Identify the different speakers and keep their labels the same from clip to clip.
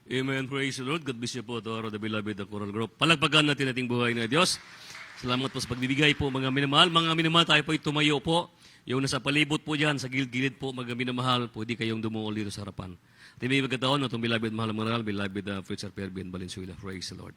Speaker 1: Amen. Praise the Lord. God bless you po to our the beloved the Coral Group. Palagpagan natin ating buhay na Diyos. Salamat po sa pagbibigay po mga minamahal. Mga minamahal, tayo po ay tumayo po. Yung nasa palibot po dyan, sa gilid-gilid po mga minamahal, pwede kayong dumuol dito sa harapan. At may magkataon na itong beloved mahal mga beloved Future Perbian Valenzuela. Praise the Lord.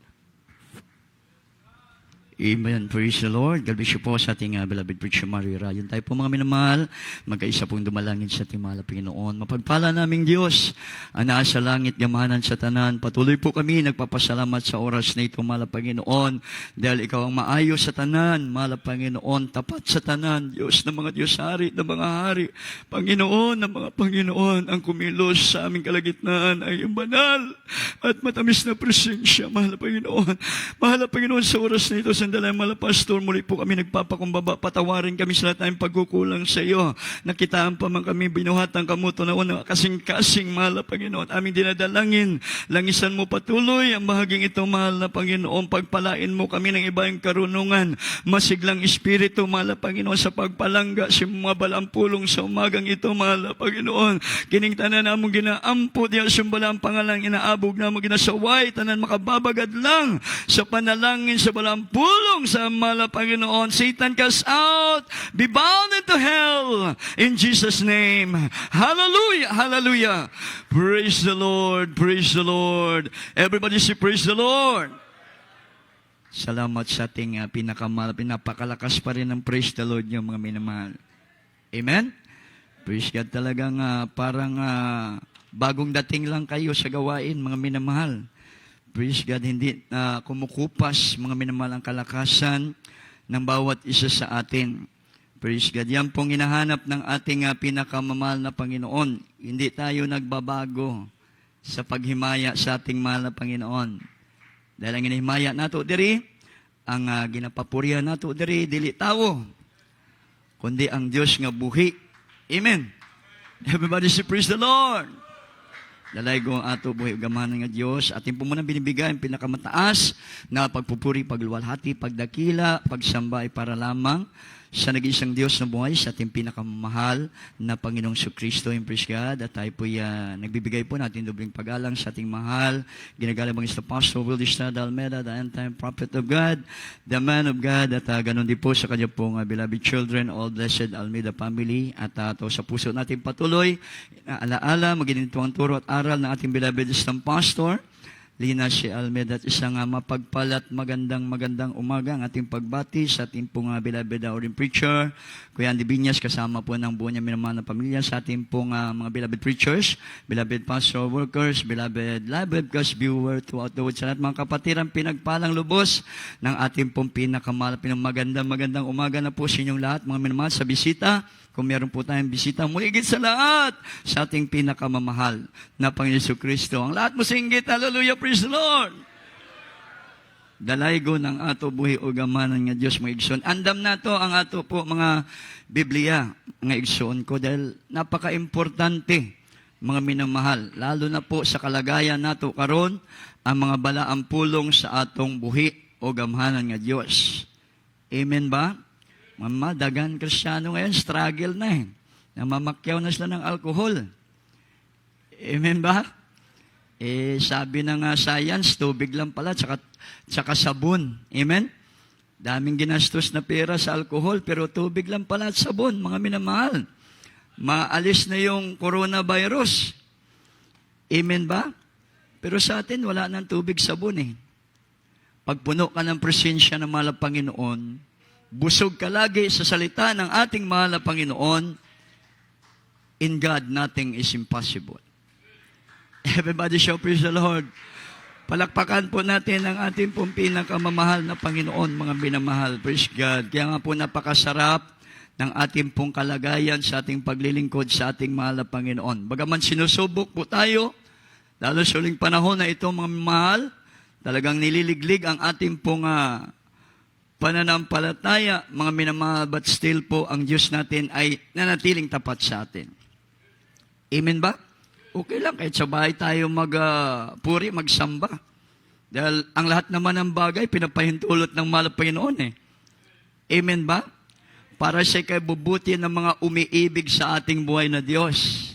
Speaker 2: Amen. Praise the Lord. God bless you po sa ating beloved preacher Mario Rayon. Tayo po mga minamahal, magkaisa pong dumalangin sa ating mahal na Panginoon. Mapagpala naming Diyos, ang nasa langit, gamanan sa tanan. Patuloy po kami nagpapasalamat sa oras na ito, mahal na Panginoon, dahil ikaw ang maayos sa tanan, mahal na Panginoon, tapat sa tanan, Diyos ng mga Diyos-hari, ng mga hari, Panginoon ng mga Panginoon, ang kumilos sa aming kalagitnaan ay yung banal at matamis na presensya, mahal na Panginoon. Mahal na Panginoon, sa oras na ito, sandali, mahal na Pastor, muli po kami nagpapakumbaba, patawarin kami sa lahat ng pagkukulang sa iyo. Nakitaan pa man kami, binuhatan kamo to na kasing-kasing, mahal na Panginoon, aming dinadalangin. Langisan mo patuloy ang bahaging ito, mahal na Panginoon. Pagpalain mo kami ng ibang karunungan, masiglang espiritu, mahal na Panginoon, sa pagpalangga sa mga balampulong sa umagang ito, mahal na Panginoon. Kining tanan namong ginaampo, diya sumbala ang pangalang inaabog namong ginasaway, tanan makababagad lang sa panalangin sa balampulong sa mahal na Panginoon. Satan, cast out, be bound into hell, in Jesus' name. Hallelujah, hallelujah. Praise the Lord, praise the Lord. Everybody say, praise the Lord. Salamat sa ating pinapakalakas pa rin ng praise the Lord niyo, mga minamahal. Amen? Praise God, talagang parang bagong dating lang kayo sa gawain, mga minamahal. Praise God, hindi kumukupas, mga minamahal, ang kalakasan ng bawat isa sa atin. Praise God, yan pong hinahanap ng ating pinakamamahal na Panginoon. Hindi tayo nagbabago sa paghimaya sa ating mahal na Panginoon. Dahil ang hinahimaya nato diri, ang ginapapurihan nato diri, dili tao, kundi ang Diyos nga buhi. Amen. Everybody say, praise the Lord. Dalay ko ato buhi gamanan nga Diyos. Atin po muna binibigay ang pinakamataas na pagpupuri, pagluwalhati, pagdakila, pagsamba ay para lamang sa nag-iisang Diyos na buhay, sa ating pinakamahal na Panginoong Kristo. Praise God. At tayo po nagbibigay po natin dobling pag-alang sa ating mahal. Ginagalang bang is the Pastor Will Estrada Almeida, the end-time prophet of God, the man of God. At ganun din po sa kanya pong beloved children, all blessed Almeida family. At to sa puso natin patuloy, alaala, maginito ang turo at aral ng ating beloved isang Pastor Lina si Almeida, at isang mapagpalat magandang umaga ang ating pagbati sa ating pong beloved Orin Preacher, Kuya Andy Binyas, kasama po ng buo niya minamahal na pamilya, sa ating pong mga beloved preachers, beloved pastor workers, beloved live webcast viewer throughout the world, sa lahat mga kapatiran, pinagpalang lubos ng ating pong pinakamahal, magandang umaga na po sa inyong lahat, mga minamahal, sa bisita. Kung meron po tayong bisita, muligid sa lahat sa ating pinakamamahal na Panginoon Kristo. Ang lahat mo singgit, hallelujah, praise the Lord. Dalaygo ng ato buhi o gamanan nga Diyos mga igsoon. Andam na to ang ato po mga Biblia, nga igsoon ko, dahil napaka-importante, mga minamahal, lalo na po sa kalagayan nato karon, ang mga balaang pulong sa atong buhi o gamanan nga Diyos. Amen ba? Mama, dagan Kristiyano ngayon, struggle na namamakyaw na sila ng alcohol. Amen ba? Sabi ng science, tubig lang pala, tsaka sabon. Amen? Daming ginastos na pera sa alcohol, pero tubig lang pala at sabon, mga minamahal. Maalis na yung coronavirus. Amen ba? Pero sa atin, wala nang tubig, sabon Pagpuno ka ng presensya ng mahal na Panginoon, busog ka lagi sa salita ng ating mahal na Panginoon, in God, nothing is impossible. Everybody shout, praise the Lord. Palakpakan po natin ang ating pong pinakamamahal na Panginoon, mga minamahal. Praise God. Kaya nga po napakasarap ng ating pong kalagayan sa ating paglilingkod sa ating mahal na Panginoon. Bagaman sinusubok po tayo, lalo sa uling panahon na ito, mga mahal, talagang nililiglig ang ating pong pananampalataya, mga minamahal, but still po, ang Diyos natin ay nanatiling tapat sa atin. Amen ba? Okay lang, kahit sa bahay tayo magpuri, magsamba. Dahil ang lahat naman ng bagay, pinapahintulot ng mahal na Panginoon Amen ba? Para sa ikabubuti ng mga umiibig sa ating buhay na Diyos.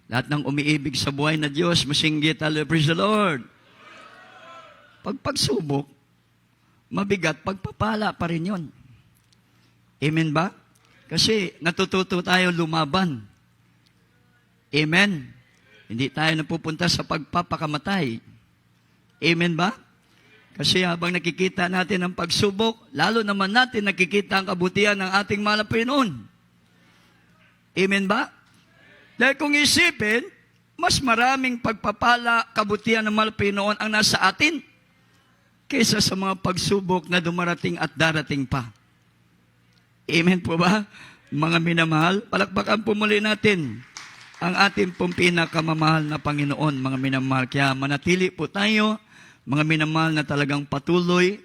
Speaker 2: Lahat ng umiibig sa buhay na Diyos, masinggit, hallelujah, praise the Lord. Pag pagsubok, mabigat, pagpapala pa rin yun. Amen ba? Kasi natututo tayo lumaban. Amen. Hindi tayo napupunta sa pagpapakamatay. Amen ba? Kasi habang nakikita natin ang pagsubok, lalo naman natin nakikita ang kabutihan ng ating mahal na Panginoon. Amen ba? Dahil kung isipin, mas maraming pagpapala, kabutihan ng mahal na Panginoon ang nasa atin kaysa sa mga pagsubok na dumarating at darating pa. Amen po ba? Mga minamahal, palakpakan po muli natin ang ating pong pinakamamahal na Panginoon, mga minamahal. Kaya manatili po tayo, mga minamahal na talagang patuloy,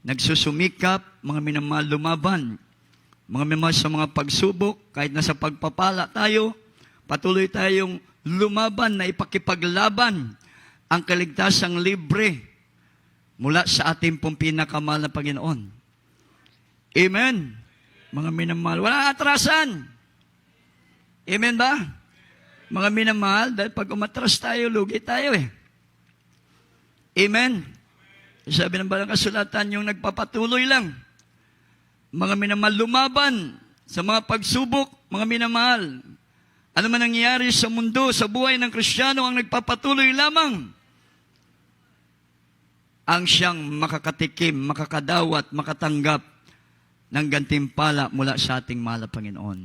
Speaker 2: nagsusumikap, mga minamahal lumaban. Mga minamahal sa mga pagsubok, kahit nasa pagpapala tayo, patuloy tayong lumaban na ipakipaglaban ang kaligtasang libre mula sa ating pong pinakamahal na Panginoon. Amen. Mga minamahal, walang atrasan. Amen ba? Mga minamahal, dahil pag umatras tayo, lugi tayo eh. Amen. Sabi ng Balang Kasulatan, yung nagpapatuloy lang. Mga minamahal, lumaban sa mga pagsubok, mga minamahal. Ano man nangyayari sa mundo, sa buhay ng Kristiyano, ang nagpapatuloy lamang ang siyang makakatikim, makakadawat, makatanggap ng gantimpala mula sa ating mahal na Panginoon.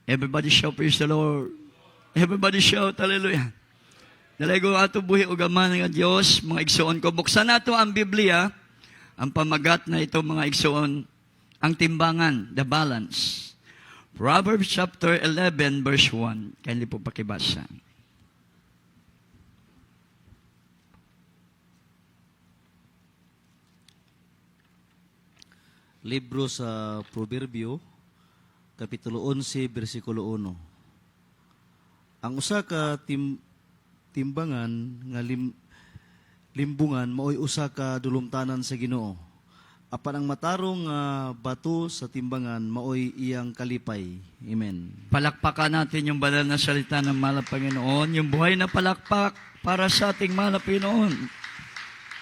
Speaker 2: Everybody shout, praise the Lord. Everybody shout, hallelujah. Nalaigo ato buhi o gaman ng Diyos, mga igsoon ko. Buksan nato ang Biblia, ang pamagat na ito, mga igsoon, ang timbangan, the balance. Proverbs chapter 11, verse 1. Kindly po pakibasa.
Speaker 3: Libro sa Proverbio, Kapitulo 11, versikulo 1. Ang usa ka timbangan nga limbungan maoy usa ka dulumtanan sa Ginoo. Apan ang matarong bato sa timbangan maoy iyang kalipay. Amen.
Speaker 2: Palakpakan natin yung banal na salita ng mahal na Panginoon, yung buhay na palakpak para sa ating mahal na Panginoon.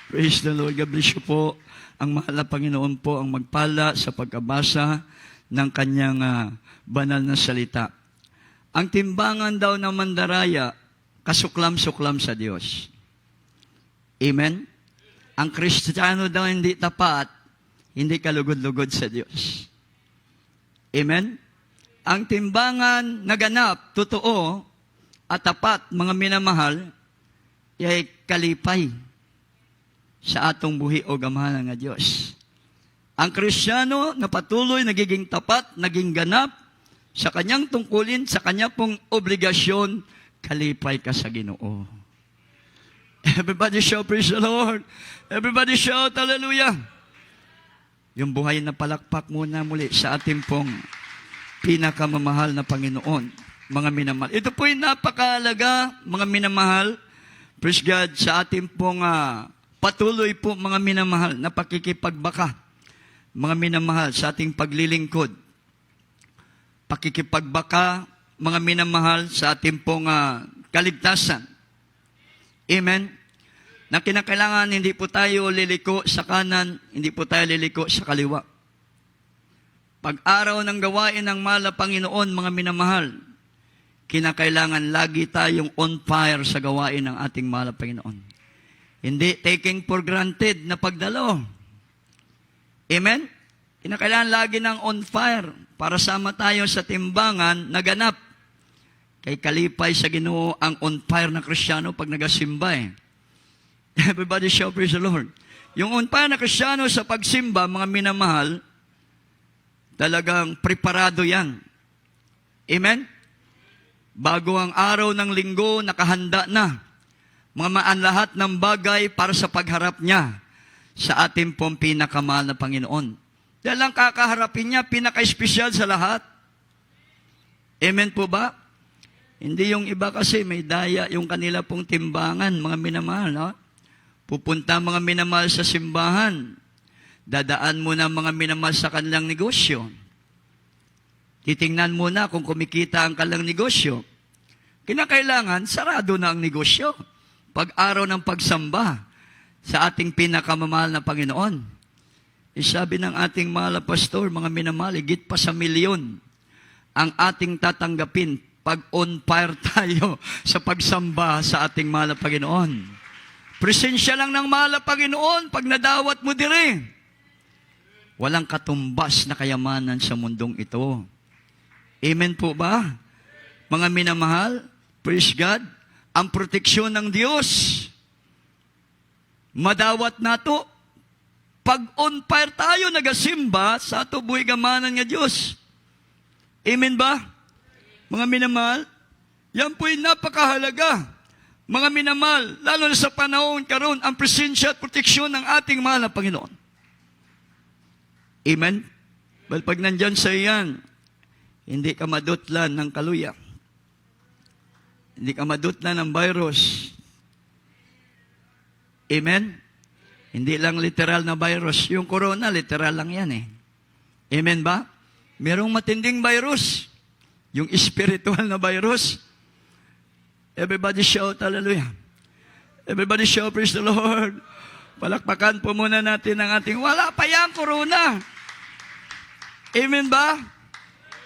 Speaker 2: Praise the Lord. God bless you po. Ang mahal na Panginoon po ang magpala sa pagkabasa ng kanyang banal na salita. Ang timbangan daw ng mandaraya, kasuklam-suklam sa Diyos. Amen? Ang Kristiyano daw hindi tapat, hindi kalugod-lugod sa Diyos. Amen? Ang timbangan na ganap, totoo, at tapat, mga minamahal, ay kalipay sa atong buhi o gamahan ng Diyos. Ang Kristiyano na patuloy nagiging tapat, naging ganap sa kanyang tungkulin, sa kanya pong obligasyon, kalipay ka sa Ginoo. Everybody shout, praise the Lord. Everybody shout, hallelujah. Yung buhay na palakpak muna muli sa ating pong pinakamamahal na Panginoon, mga minamahal. Ito po'y napakahalaga, mga minamahal, praise God, sa ating pong patuloy po, mga minamahal, na pakikipagbaka, mga minamahal, sa ating paglilingkod. Pakikipagbaka, mga minamahal, sa ating pong kaligtasan. Amen? Na kinakailangan, hindi po tayo liliko sa kanan, hindi po tayo liliko sa kaliwa. Pag-araw ng gawain ng mahal na Panginoon, mga minamahal, kinakailangan lagi tayong on fire sa gawain ng ating mahal na Panginoon. Hindi taking for granted na pagdalo. Amen? Kinakailangan lagi ng on fire para sama tayo sa timbangan na ganap. Kay kalipay sa Ginoo ang on fire na Kristiyano pag nagasimba eh. Everybody shout, praise the Lord. Yung on fire na Kristiyano sa pagsimba, mga minamahal, talagang preparado yan. Amen? Bago ang araw ng linggo, nakahanda na. Mga lahat ng bagay para sa pagharap niya sa ating pong pinakamahal na Panginoon. Dahil ang kakaharapin niya, pinaka-espesyal sa lahat. Amen po ba? Hindi yung iba kasi may daya yung kanila pong timbangan, mga minamahal. No? Pupunta mga minamahal sa simbahan. Dadaan muna mga minamahal sa kanilang negosyo. Titingnan muna kung kumikita ang kanilang negosyo. kinakailangan sarado na ang negosyo. Pag-araw ng pagsamba sa ating pinakamamahal na Panginoon. Sabi ng ating mahal na pastor, mga minamahal, higit pa sa milyon ang ating tatanggapin pag on fire tayo sa pagsamba sa ating mahal na Panginoon. Presensya lang ng mahal na Panginoon pag nadawat mo dire. Walang katumbas na kayamanan sa mundong ito. Amen po ba? Mga minamahal, praise God, ang proteksyon ng Diyos. Madawat nato. Pag on fire tayo nagasimba sa ato buhay gamanan nga Diyos. Amen ba? Mga minamahal, yan po'y napakahalaga. Mga minamahal, lalo na sa panahon karon, ang presensya at proteksyon ng ating mahal na Panginoon. Amen? Well, pag nandyan sa iyan, hindi ka madutlan ng kaluya. Hindi ka madutlan ng virus. Amen? Hindi lang literal na virus. Yung corona, literal lang yan eh. Amen ba? Merong matinding virus. Yung spiritual na virus. Everybody shout, hallelujah. Everybody shout, praise the Lord. Palakpakan po muna natin ang ating, wala pa yan, corona. Amen ba?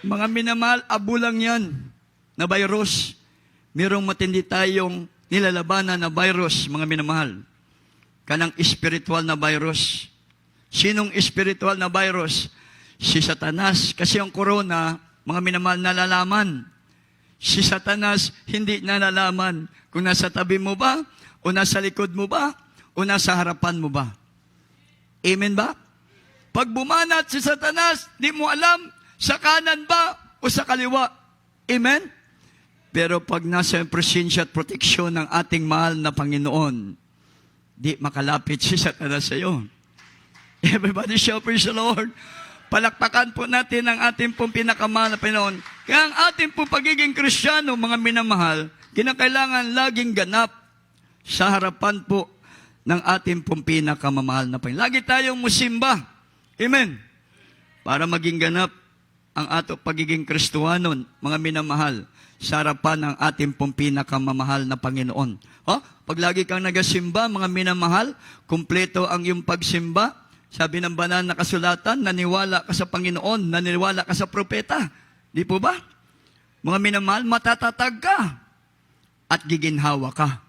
Speaker 2: Mga minamahal, abo lang yan na virus. Merong matindi tayong nilalabanan na virus, mga minamahal. Kanang spiritual na virus. Sinong spiritual na virus? Si Satanas. Kasi ang corona, mga minamahal, nalalaman. Si Satanas hindi nalalaman kung nasa tabi mo ba, o nasa likod mo ba, o nasa harapan mo ba. Amen ba? Pag bumanat si Satanas, di mo alam sa kanan ba o sa kaliwa. Amen? Pero pag nasa presensya at proteksyon ng ating mahal na Panginoon, di makalapit si Satanas sa iyo. Everybody shout, praise the Lord. Palakpakan po natin ang ating pong pinakamahal na Panginoon. Kaya ang ating pong pagiging Kristiyano, mga minamahal, kinakailangan laging ganap sa harapan po ng ating pong pinakamamahal na Panginoon. Lagi tayong musimba. Amen. Para maging ganap ang ating pagiging Kristuhanon, mga minamahal, sa harapan ng ating pong pinakamamahal na Panginoon. Pag lagi kang nagasimba, mga minamahal, kumpleto ang iyong pagsimba. Sabi ng banal na kasulatan, naniwala ka sa Panginoon, naniwala ka sa propeta. Di po ba? Mga minamahal, matatatag ka at giginhawa ka.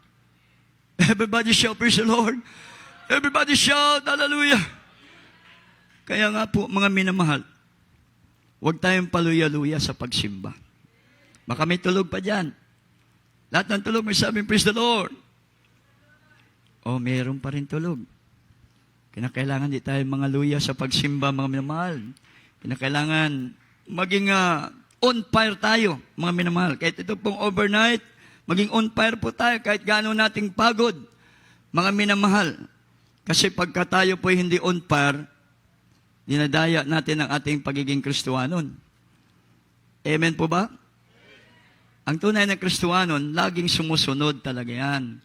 Speaker 2: Everybody shout, praise the Lord. Everybody shout, hallelujah. Kaya nga po, mga minamahal, huwag tayong paluya-luya sa pagsimba. Baka may tulog pa dyan. Lahat ng tulog may sabing, praise the Lord. Mayroon pa rin tulog. Kinakailangan di tayo mga luya sa pagsimba, mga minamahal. Kinakailangan maging on fire tayo, mga minamahal. Kahit ito pong overnight, maging on fire po tayo kahit gaano nating pagod, mga minamahal. Kasi pagka tayo po hindi on fire, dinadaya natin ang ating pagiging Kristuhanon. Amen po ba? Ang tunay na Kristuhanon, laging sumusunod talaga yan.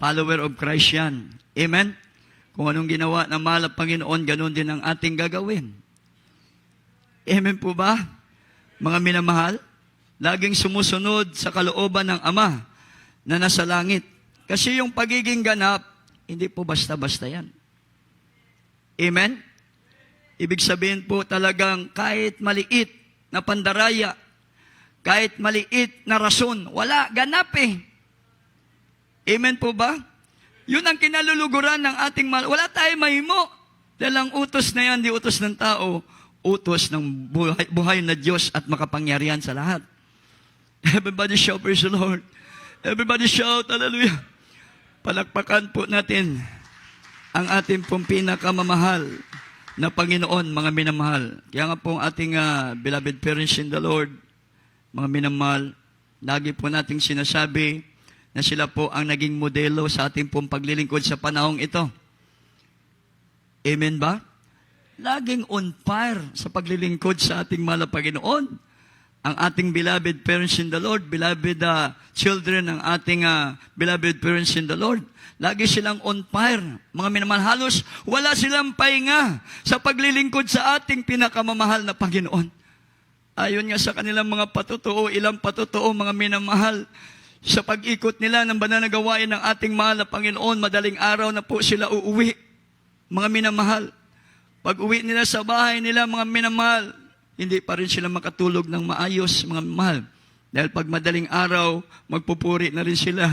Speaker 2: Follower of Christ yan. Amen? Kung anong ginawa ng mahal na Panginoon, ganun din ang ating gagawin. Amen po ba? Mga minamahal, laging sumusunod sa kalooban ng Ama na nasa langit. Kasi yung pagiging ganap, hindi po basta-basta yan. Amen? Ibig sabihin po talagang kahit maliit na pandaraya, kahit maliit na rason, wala, ganap eh. Amen po ba? Yun ang kinaluluguran ng ating mahal. Wala tayong mahimo. Dahil ang utos na yan, di utos ng tao, utos ng buhay na Diyos at makapangyarihan sa lahat. Everybody shout, praise the Lord. Everybody shout, hallelujah. Palakpakan po natin ang ating pong pinakamamahal na Panginoon, mga minamahal. Kaya nga po ang ating beloved parents in the Lord, mga minamahal, lagi po nating sinasabi na sila po ang naging modelo sa ating pong paglilingkod sa panahong ito. Amen ba? Laging on fire sa paglilingkod sa ating mahal na Panginoon. Ang ating beloved parents in the Lord, beloved children ng ating beloved parents in the Lord. Lagi silang on fire. Mga minamahal, halos wala silang pahinga sa paglilingkod sa ating pinakamamahal na Panginoon. Ayon nga sa kanilang mga patotoo, ilang patotoo, mga minamahal, sa pag-ikot nila ng banal na gawain ng ating mahal na Panginoon, madaling araw na po sila uuwi, mga minamahal. Pag uwi nila sa bahay nila, mga minamahal, hindi pa rin sila makatulog ng maayos, mga mahal. Dahil pag madaling araw, magpupuri na rin sila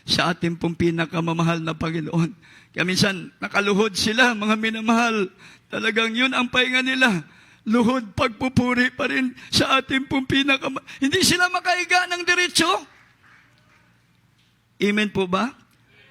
Speaker 2: sa ating pong pinakamamahal na Panginoon. Kaya minsan, nakaluhod sila, mga minamahal. Talagang yun ang pahinga nila. Luhod, pagpupuri pa rin sa ating pong hindi sila makahiga ng diretsyo. Amen po ba?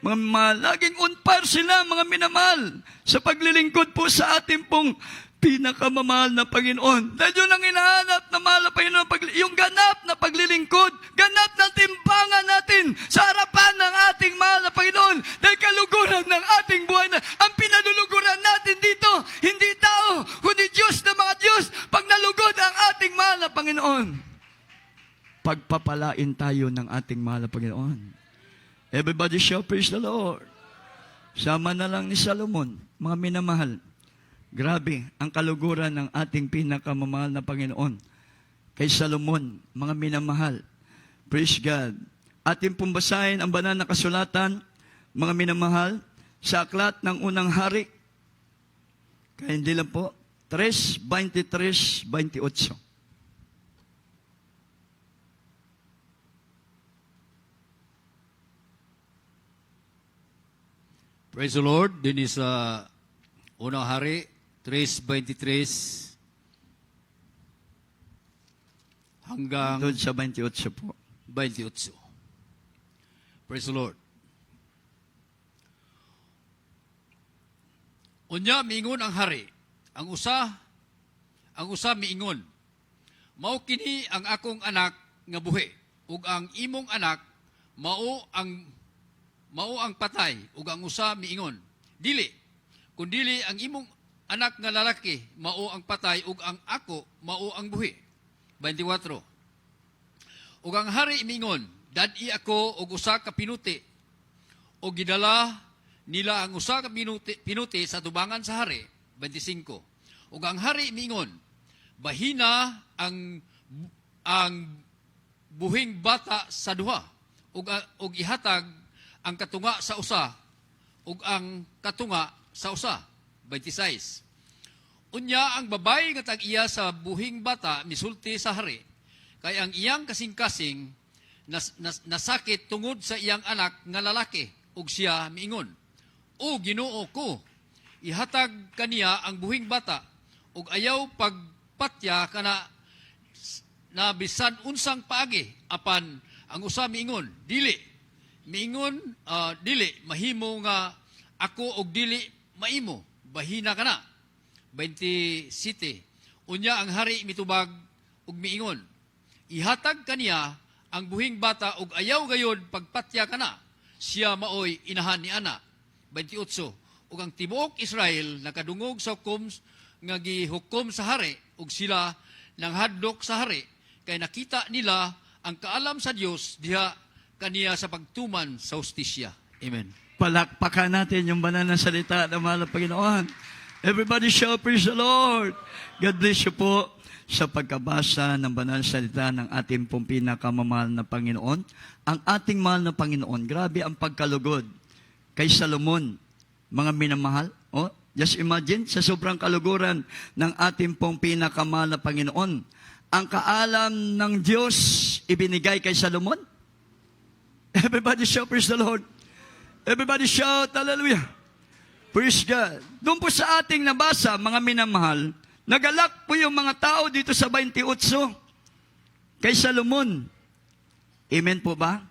Speaker 2: Mga minamahal, laging on par sila, mga minamahal, sa paglilingkod po sa ating pong pinakamamahal na Panginoon. Dahil yun ang hinahanap na mahal na Panginoon, yung ganap na paglilingkod, ganap na timbangan natin sa harapan ng ating mahal na Panginoon. Dahil kaluguran ng ating buhay na, ang pinaluluguran natin dito, hindi tao, kundi Diyos na mga Diyos, pag nalugod ang ating mahal na Panginoon. Pagpapalain tayo ng ating mahal na Panginoon. Everybody shall praise the Lord. Sama na lang ni Solomon, mga minamahal. Grabe, ang kaluguran ng ating pinakamamahal na Panginoon. Kay Solomon, mga minamahal. Praise God. Ating pumbasahin ang banal na kasulatan, mga minamahal, sa aklat ng unang hari. Kaya hindi lang po, 3:23-28.
Speaker 4: Praise the Lord. Din sa unang hari, 3:23 hanggang
Speaker 2: Doon sa 28 po.
Speaker 4: 28. Praise the Lord. Unya miingon ang hari, ang usa miingon, mao kini ang akong anak nga buhi, ug ang imong anak mao ang patay, ug ang usa miingon, dili, kundili ang imong anak nga lalaki mao ang patay, ug ang ako mao ang buhi. 24. Ug ang hari miingon, dad-i ako og usa ka pinuti, o gidala nila ang usa ka pinuti sa tubangan sa hari. 25. Ug ang hari miingon, bahina ang buhing bata sa duha, ug ihatag ang katunga sa usa, ug ang katunga sa usa. 26. Unya ang babae nga tag-iya sa buhing bata misulti sa hari, kay ang iyang kasing-kasing nasakit tungod sa iyang anak nga lalaki, ug siya miingon, o Ginoo ko, ihatag kaniya ang buhing bata, ug ayaw pagpatya kana na bisan unsang paagi, apan ang usa miingon, dili, dili, mahimo nga ako og dili maimo, bahina ka na. 27. Unya ang hari mitubag ug miingon, ihatag kaniya ang buhing bata ug ayaw gayod pagpatya ka na, siya maoy inahan ni ana. 28. Ug ang tibuok Israel nakadungog sa hukom nga gihukom sa hari, ug sila nang hadlok sa hari, kay nakita nila ang kaalam sa Dios diha kaniya sa pagtuman sa hustisya. Amen.
Speaker 2: Palakpakan natin yung banal na salita ng mahal na Panginoon. Everybody shall praise the Lord. God bless you po sa pagkabasa ng banal na salita ng ating pong pinakamamahal na Panginoon. Ang ating mahal na Panginoon, grabe ang pagkalugod kay Solomon, mga minamahal. Oh, just imagine, sa sobrang kaluguran ng ating pong pinakamahal na Panginoon, ang kaalam ng Diyos ibinigay kay Solomon. Everybody shout, praise the Lord. Everybody shout, hallelujah. Praise God. Doon po sa ating nabasa, mga minamahal, nagalak po yung mga tao dito sa 28 kay Solomon. Amen po ba?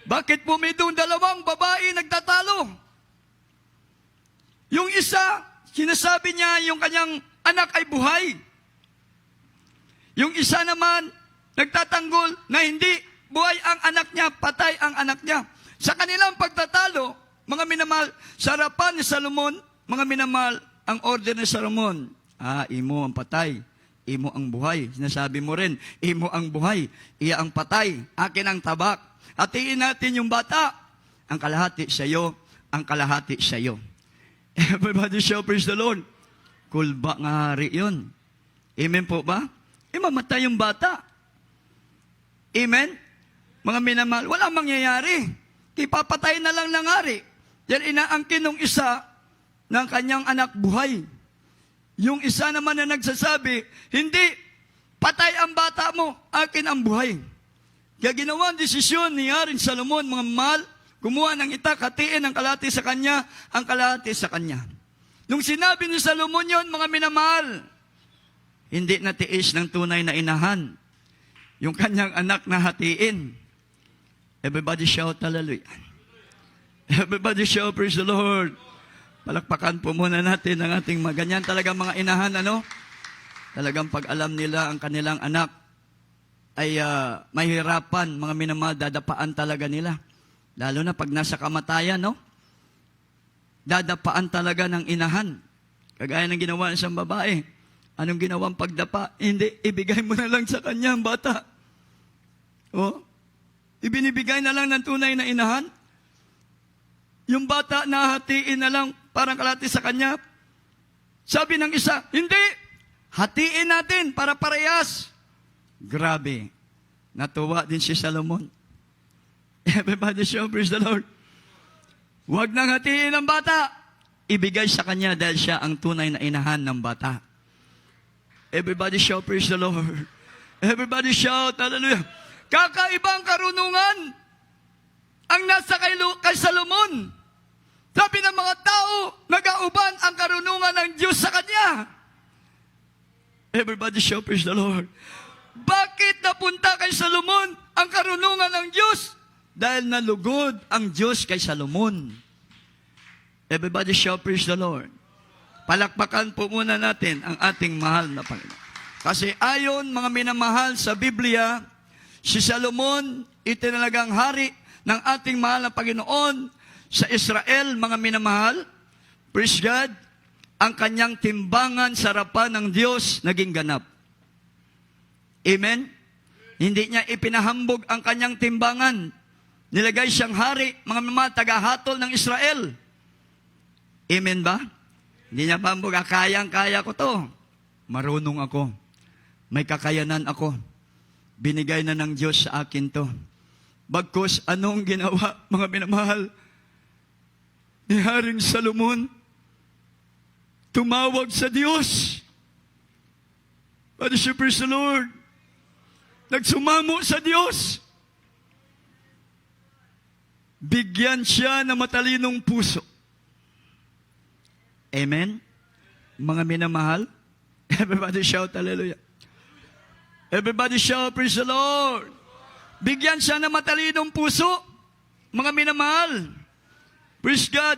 Speaker 2: Bakit po may doon dalawang babae nagtatalo? Yung isa, sinasabi niya yung kanyang anak ay buhay. Yung isa naman, nagtatanggol na hindi buhay ang anak niya, patay ang anak niya. Sa kanilang pagtatalo, mga minamahal, sa harapan ni Solomon, mga minamahal, ang order ni Solomon, imo ang patay, imo ang buhay. Sinasabi mo rin, imo ang buhay, iya ang patay, akin ang tabak. Hatiin natin yung bata, ang kalahati sa iyo, ang kalahati sa iyo. Everybody shall praise the Lord. Kulba nga hari yun. Amen po ba? mamatay yung bata. Amen? Mga minamahal, walang mangyayari. Ipapatay na lang ng hari. Yan inaangkin ng isa ng kanyang anak buhay. Yung isa naman na nagsasabi, hindi, patay ang bata mo, akin ang buhay. Kaya ginawa ang desisyon ni Haring Salomon, mga mahal, kumuha ng itak, hatiin ang kalahati sa kanya, ang kalahati sa kanya. Nung sinabi ni Salomon yon, mga minamahal, hindi natiis ng tunay na inahan yung kanyang anak na hatiin. Everybody shout hallelujah. Everybody shout praise the Lord. Palakpakan po muna natin ang ating ganyan talagang mga inahan, ano? Talagang pag alam nila ang kanilang anak ay mahirapan, mga minamahal, dadapaan talaga nila. Lalo na pag nasa kamatayan, no? Dadapaan talaga ng inahan. Kagaya ng ginawa ng isang babae. Anong ginawang pagdapa? Hindi, ibigay mo na lang sa kanya ang bata. Oh? Ibinibigay na lang ng tunay na inahan. Yung bata nahatiin na lang parang kalahati sa kanya. Sabi ng isa, hindi, hatiin natin para parehas. Grabe. Natuwa din si Salomon. Everybody shout praise the Lord. Huwag nang hatiin ang bata. Ibigay sa kanya dahil siya ang tunay na inahan ng bata. Everybody shout praise the Lord. Everybody shout hallelujah. Kakaibang karunungan ang nasa kay Salomon. Sabi ng mga tao, nag-auban ang karunungan ng Diyos sa kanya. Everybody shout praise the Lord. Bakit napunta kay Salomon ang karunungan ng Diyos? Dahil nalugod ang Diyos kay Salomon. Everybody shout praise the Lord. Palakpakan po muna natin ang ating mahal na Panginoon. Kasi ayon, mga minamahal, sa Biblia, si Salomon, itinalagang hari ng ating mahal na Panginoon sa Israel, mga minamahal. Praise God, ang kanyang timbangan sa harapan ng Diyos naging ganap. Amen? Hindi niya ipinahambog ang kanyang timbangan. Nilagay siyang hari, mga minamahal, tagahatol ng Israel. Amen ba? Hindi niya pahambog, kayang-kaya ko to. Marunong ako. May kakayanan ako. Binigay na ng Diyos sa akin to. Bagkus, anong ginawa, mga minamahal, ni Haring Salomon? Tumawag sa Diyos. Praise the Lord. Nagsumamo sa Diyos. Bigyan siya ng matalinong puso. Amen? Mga minamahal, everybody shout hallelujah. Everybody shout praise the Lord. Bigyan siya ng matalinong puso, mga minamahal. Praise God.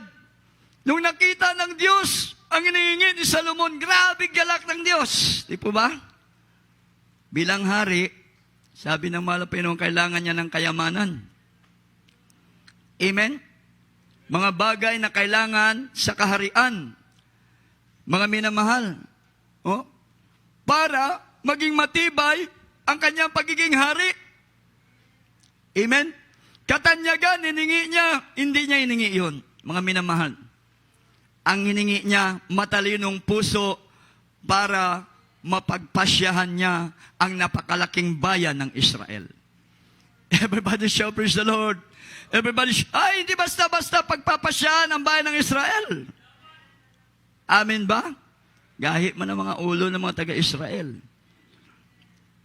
Speaker 2: Nung nakita ng Diyos ang hinihingi ni Salomon, grabe galak ng Diyos. Di po ba? Bilang hari, sabi ng mahal na Panginoon, kailangan niya ng kayamanan. Amen? Mga bagay na kailangan sa kaharian. Mga minamahal. Oh? Para maging matibay ang kanyang pagiging hari. Amen? Katanyagan, hiningi niya, hindi niya hiningi yun. Mga minamahal. Ang hiningi niya, matalinong puso para mapagpasyahan niya ang napakalaking bayan ng Israel. Everybody shout praise the Lord. Everybody hindi basta-basta pagpapasyahan ang bayan ng Israel. Amen ba? Gahi man ang mga ulo ng mga taga-Israel.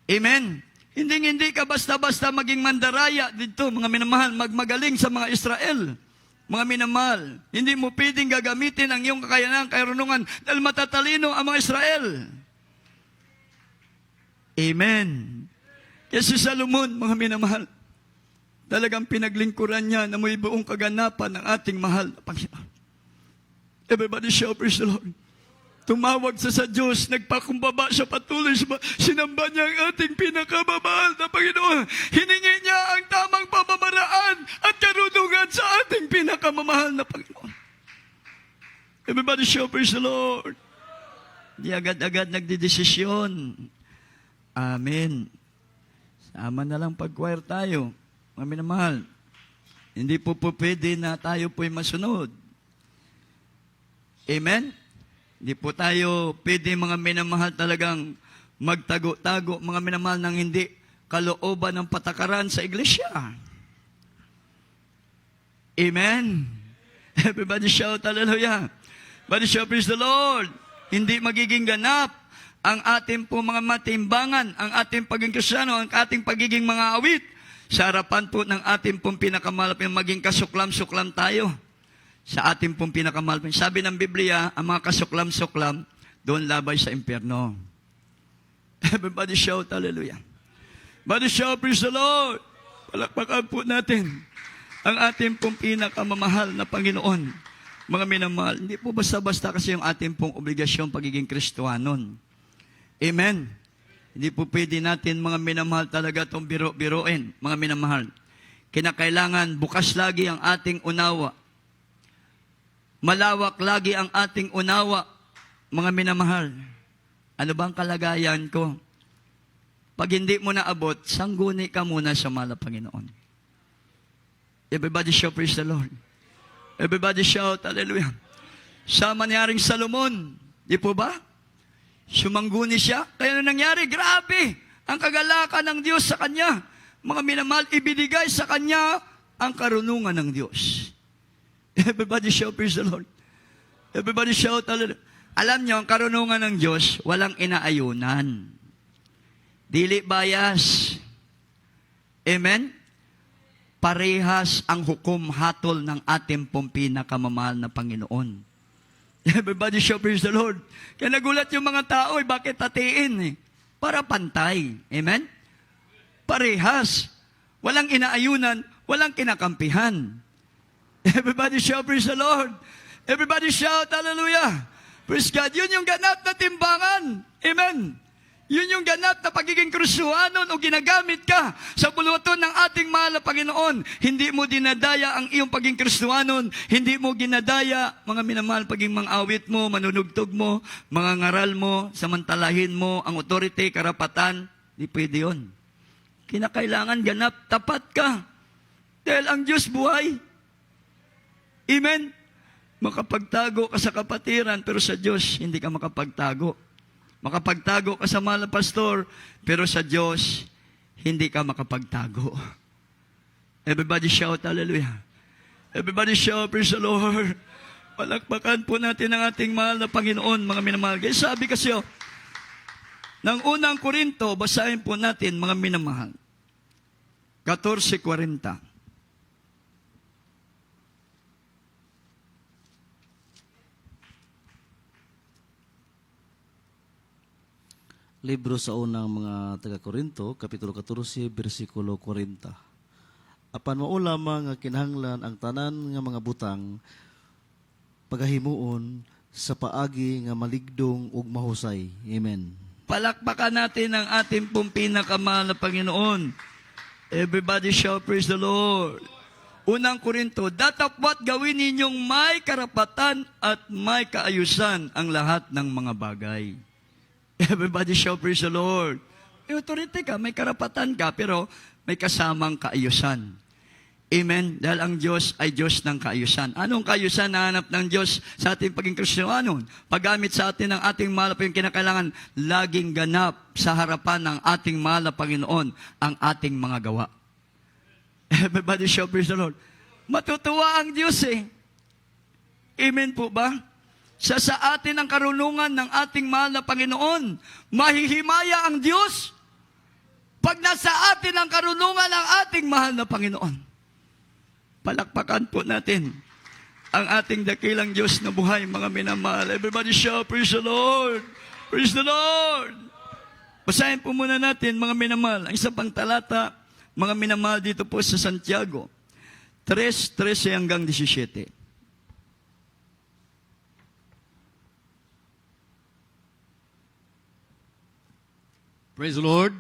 Speaker 2: Amen. Hindi ka basta-basta maging mandaraya dito, mga minamahal, magmagaling sa mga Israel. Mga minamahal, hindi mo pwedeng gagamitin ang iyong kakayanan, karunungan, dahil matatalino ang mga Israel. Amen. Kaya si Salomon, mga minamahal, talagang pinaglingkuran niya na may buong kaganapan ng ating mahal na Panginoon. Everybody shout praise the Lord. Tumawag sa Diyos, nagpakumbaba siya patuloy, sinamba niya ang ating pinakamamahal na Panginoon. Hiningi niya ang tamang pamamaraan at karunungan sa ating pinakamamahal na Panginoon. Everybody shout praise the Lord. Di agad-agad nagdidesisyon. Amen. Sama na lang pag-choir tayo. Mga minamahal, hindi po pwede na tayo po'y masunod. Amen? Hindi po tayo pwede, mga minamahal, talagang magtago-tago, mga minamahal, ng hindi kalooban ng patakaran sa iglesia. Amen. Everybody shout hallelujah. Everybody shout praise the Lord. Hindi magiging ganap ang ating po mga matimbangan, ang ating pagiging Kristiyano, ang ating pagiging mga awit sa harapan po ng ating pong pinakamalapit, maging kasuklam-suklam tayo sa ating pong pinakamalapit. Sabi ng Biblia, ang mga kasuklam-suklam doon labay sa impyerno. Everybody shout hallelujah. Everybody shout praise the Lord. Palakpakan po natin ang ating pong pinakamamahal na Panginoon. Mga minamahal, hindi po basta-basta kasi yung ating pong obligasyon pagiging Kristohanon. Amen. Hindi po pwede natin, mga minamahal, talaga itong biro-biroin, mga minamahal. Kinakailangan bukas lagi ang ating unawa. Malawak lagi ang ating unawa, mga minamahal. Ano bang kalagayan ko? Pag hindi mo naabot, sangguni ka muna sa mahal na Panginoon. Everybody shout praise the Lord. Everybody shout hallelujah. Sa mangyaring Salomon, di po ba? Sumangguni siya. Kaya ano nangyari? Grabe! Ang kagalakan ng Diyos sa kanya. Mga minamahal, ibinigay sa kanya ang karunungan ng Diyos. Everybody shout praise the Lord. Everybody shout hallelujah. Alam niyo, ang karunungan ng Diyos, walang inaayunan. Dili bias. Amen? Parehas ang hukom hatol ng ating pong pinakamamahal na Panginoon. Everybody shout praise the Lord. Kaya nagulat yung mga tao, bakit tatiin? Para pantay. Amen? Parehas. Walang inaayunan, walang kinakampihan. Everybody shout praise the Lord. Everybody shout hallelujah. Praise God. Yun yung ganap na timbangan. Amen. Yun yung ganap na pagiging Kristohanon o ginagamit ka sa buluton ng ating mahal na Panginoon. Hindi mo dinadaya ang iyong pagiging Kristohanon. Hindi mo ginadaya, mga minamahal, pagiging mga awit mo, manunugtog mo, mga ngaral mo, samantalahin mo, ang authority, karapatan. Hindi pwede yun. Kinakailangan ganap, tapat ka. Dahil ang Diyos buhay. Amen? Makapagtago ka sa kapatiran, pero sa Diyos, hindi ka makapagtago. Makapagtago ka sa mahal na pastor, pero sa Diyos, hindi ka makapagtago. Everybody shout hallelujah. Everybody shout praise the Lord. Palakpakan po natin ang ating mahal na Panginoon, mga minamahal. Kaya sabi kasi, ng unang Korinto, basahin po natin, mga minamahal. 14:40.
Speaker 3: Libro sa unang mga taga-Korinto, Kapitulo 14, versikulo 40. Apan mao lamang nga kinahanglan ang tanan nga mga butang pagahimuon sa paagi nga maligdong ug mahusay. Amen.
Speaker 2: Palakpakan natin ang ating pong pinakamahal na Panginoon. Everybody shout praise the Lord. Unang Korinto, datapwat gawin ninyong may karapatan at may kaayusan ang lahat ng mga bagay. Everybody shout praise the Lord. May authority ka, may karapatan ka, pero may kasamang kaayusan. Amen? Dahil ang Diyos ay Diyos ng kaayusan. Anong kaayusan na hanap ng Diyos sa ating pagiging Kristiyanon? Paggamit sa atin ng ating mahal na kinakailangan, laging ganap sa harapan ng ating mahal na Panginoon ang ating mga gawa. Everybody shout praise the Lord. Matutuwa ang Diyos eh. Amen po ba? Sa atin ang karunungan ng ating mahal na Panginoon. Mahihimaya ang Diyos pag nasa atin ang karunungan ng ating mahal na Panginoon. Palakpakan po natin ang ating dakilang Diyos na buhay, mga minamahal. Everybody shout, praise the Lord! Praise the Lord! Basahin po muna natin, mga minamahal, ang isang pang talata, mga minamahal, dito po sa Santiago. 3:13 hanggang 17.
Speaker 4: Praise the Lord.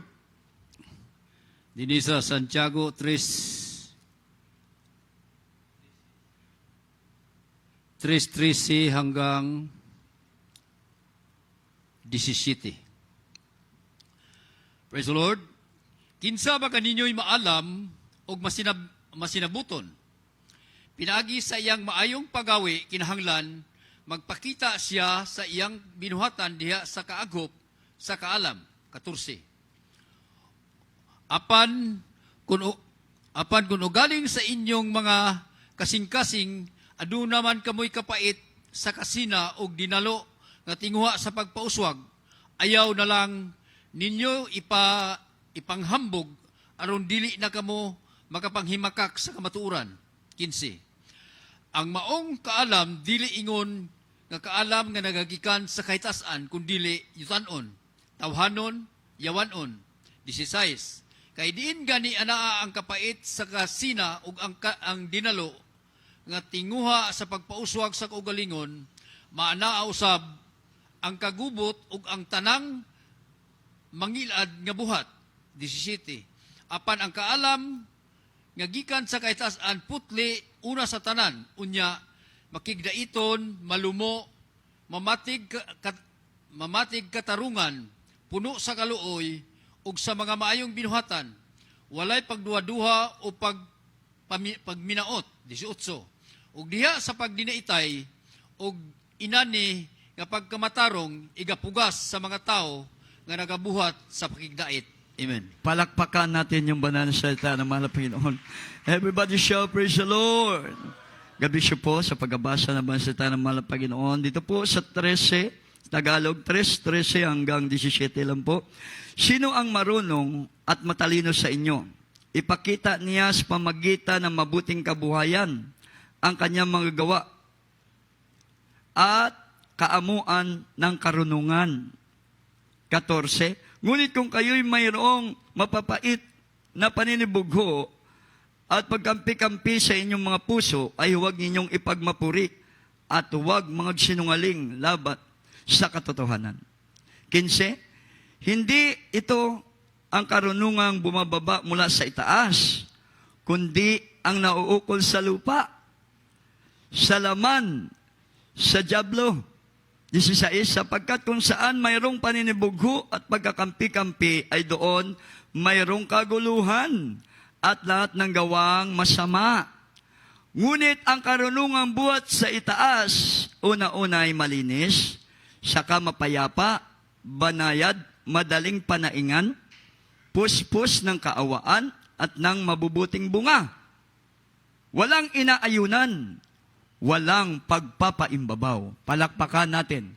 Speaker 4: Dini sa Santiago 3:13 hanggang 17. Praise the Lord. Kinsa ba kaninyo'y maalam o masinabuton? Pinagi sa iyang maayong pagawi, kinahanglan, magpakita siya sa iyang binuhatan diha sa kaagop, sa kaalam. 14. Apan kun ugaling sa inyong mga kasing-kasing, aduna man kamoy kapait sa kasina og dinalo nga tinguha sa pagpauswag, ayaw na lang ninyo ipanghambog aron dili na kamo makapanghimakak sa kamatuoran. 15. Ang maong kaalam dili ingon nga kaalam nga nagagikan sa kahitasan kundi yutanon, tawhanon, yawanon. 16. Kay diin gani anaa ang kapait sa kasina ug ang dinalo nga tinguha sa pagpauswag sa kaugalingon, maanaa usab ang kagubot ug ang tanang mangilad nga buhat. 17. Apan ang kaalam nga gikan sa kahitasan putli una sa tanan, unya makigdaiton, malumo, mamatig katarungan, puno sa kaluoy ug sa mga maayong binuhatan, walay pagduha-duha o pagminaot. 18. Ug diha sa pagdinaitay ug inani nga pagkamatarong igapugas sa mga tao nga nagabuhat sa pakigdait. Amen.
Speaker 2: Palakpakan natin yung banal na salita ng mahal na Panginoon. Everybody shout, praise the Lord. God bless you po sa pagbabasa ng banal na salita ng mahal na Panginoon. Dito po sa 13, Tagalog 3:13 hanggang 17 lang po. Sino ang marunong at matalino sa inyo? Ipakita niya sa pamagitan ng mabuting kabuhayan ang kanyang mga gawa at kaamuan ng karunungan. 14. Ngunit kung kayo'y mayroong mapapait na paninibugho at pagkampi-kampi sa inyong mga puso, ay huwag ninyong ipagmapuri at huwag mga sinungaling labat sa katotohanan. 15. Hindi ito ang karunungang bumababa mula sa itaas, kundi ang nauukol sa lupa, sa laman, sa dyablo. 16, sapagkat kung saan mayroong paninibugho at pagkakampi-kampi, ay doon mayroong kaguluhan at lahat ng gawang masama. Ngunit ang karunungang buhat sa itaas, una-una ay malinis, saka mapayapa, banayad, madaling panaingan, puspos ng kaawaan at ng mabubuting bunga. Walang inaayunan, walang pagpapaimbabaw. Palakpakan natin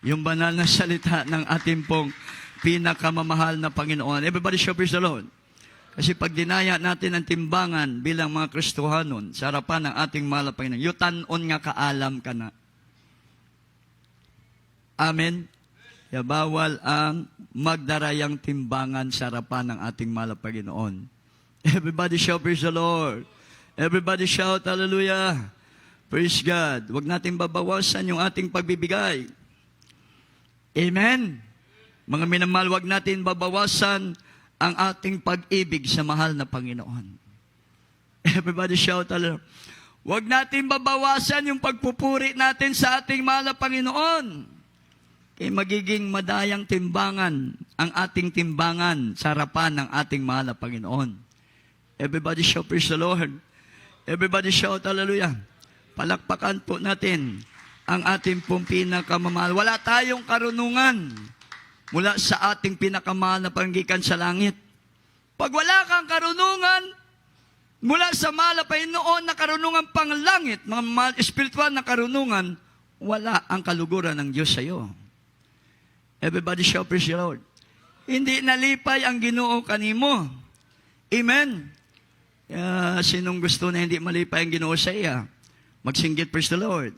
Speaker 2: yung banal na salita ng ating pong pinakamamahal na Panginoon. Everybody shout praise the Lord. Kasi pag dinaya natin ang timbangan bilang mga Kristohanon sa harapan ng ating mahal na Panginoon, yutanon nga kaalam ka na. Amen. Ya, bawal ang magdarayang timbangan sa harapan ng ating mahal na Panginoon. Everybody shout praise the Lord. Everybody shout hallelujah. Praise God. Huwag natin babawasan yung ating pagbibigay. Amen. Mga minamahal, huwag natin babawasan ang ating pag-ibig sa mahal na Panginoon. Everybody shout hallelujah. Huwag natin babawasan yung pagpupuri natin sa ating mahal na Panginoon. Kaya magiging madayang timbangan ang ating timbangan sa harapan ng ating mahal na Panginoon. Everybody shout praise the Lord. Everybody shout hallelujah. Palakpakan po natin ang ating pong pinakamamahal. Wala tayong karunungan mula sa ating pinakamahal na panggikan sa langit. Pag wala kang karunungan mula sa mahal na Panginoon na karunungan panglangit, mga espiritual na karunungan, wala ang kaluguran ng Diyos sa iyo. Everybody shout praise the Lord. Hindi nalipay ang Ginoo kanimo. Amen. Sinong gusto na hindi malipay ang Ginoo sa iya? Magsinggit, praise the Lord.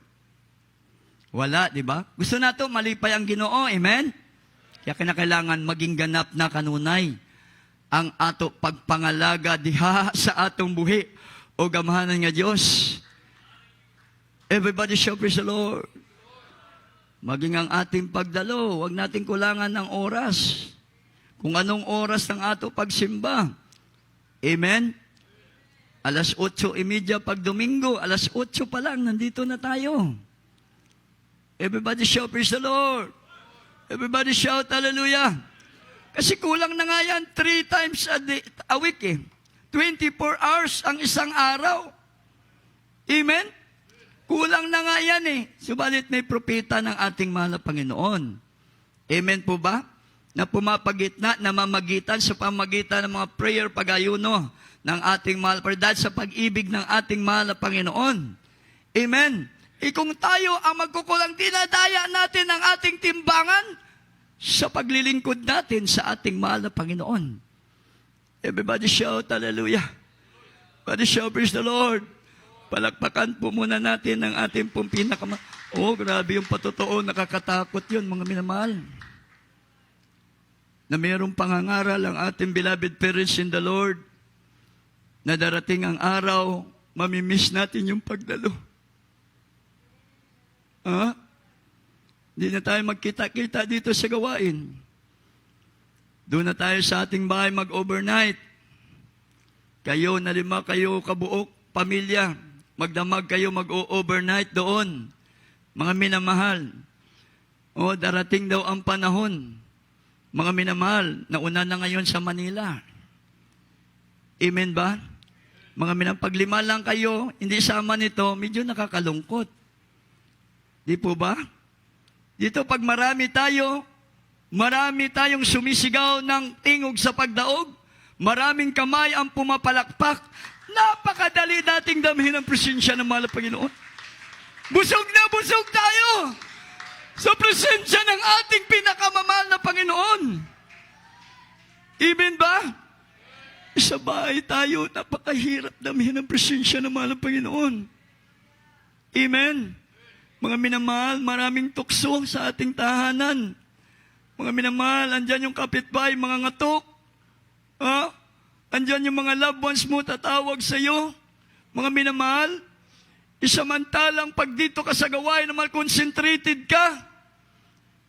Speaker 2: Wala, di ba? Gusto nato malipay ang Ginoo, amen? Kaya kinakailangan maging ganap na kanunay ang ato pagpangalaga diha sa atong buhi o gamahanan nga Diyos. Everybody shout praise the Lord. Maging ang ating pagdalo, huwag natin kulangan ng oras. Kung anong oras ng ato pagsimba. Amen? 8:30 pag Domingo, 8:00 pa lang, nandito na tayo. Everybody shout, praise the Lord. Everybody shout, hallelujah. Kasi kulang na nga yan, 3 times a week eh. 24 hours ang isang araw. Amen? Kulang na nga yan eh. Subalit may propeta ng ating mahal na Panginoon. Amen po ba? na pumapagitna, na mamagitan sa pamagitan ng mga prayer pag-ayuno ng ating mahal dahil sa pag-ibig ng ating mahal na Panginoon. Amen. Kung tayo ang magkukulang, dinadaya natin ang ating timbangan sa paglilingkod natin sa ating mahal na Panginoon. Everybody shout, hallelujah. Everybody shout, praise the Lord. Palakpakan po muna natin ang ating pong Oh, grabe yung patotoo, nakakatakot yun, mga minamahal. Na mayroong pangangaral ang ating beloved parents in the Lord, na darating ang araw, mamimiss natin yung pagdalo. Hindi na tayo magkita-kita dito sa gawain. Doon na tayo sa ating bahay mag-overnight. Kayo na 5 kayo kabuok, pamilya, magdamag kayo mag-overnight doon. Mga minamahal, darating daw ang panahon. Mga minamahal, nauna na ngayon sa Manila. Amen ba? Mga minamahal, pag 5 lang kayo, hindi sama nito, medyo nakakalungkot. Di po ba? Dito pag marami tayong sumisigaw ng tingog sa pagdaog, maraming kamay ang pumapalakpak, napakadali dating damhin ang presensya ng mahal na Panginoon. Busog na busog tayo sa presensya ng ating pinakamamahal na Panginoon. Amen ba? Sa bahay tayo, napakahirap damhin ang presensya ng mahal na Panginoon. Amen. Mga minamahal, maraming tukso sa ating tahanan. Mga minamahal, andyan yung kapitbahay, mga ngatok. Andyan yung mga loved ones mo, tatawag sa iyo. Mga minamahal, isamantalang pag dito ka sa gawain naman concentrated ka.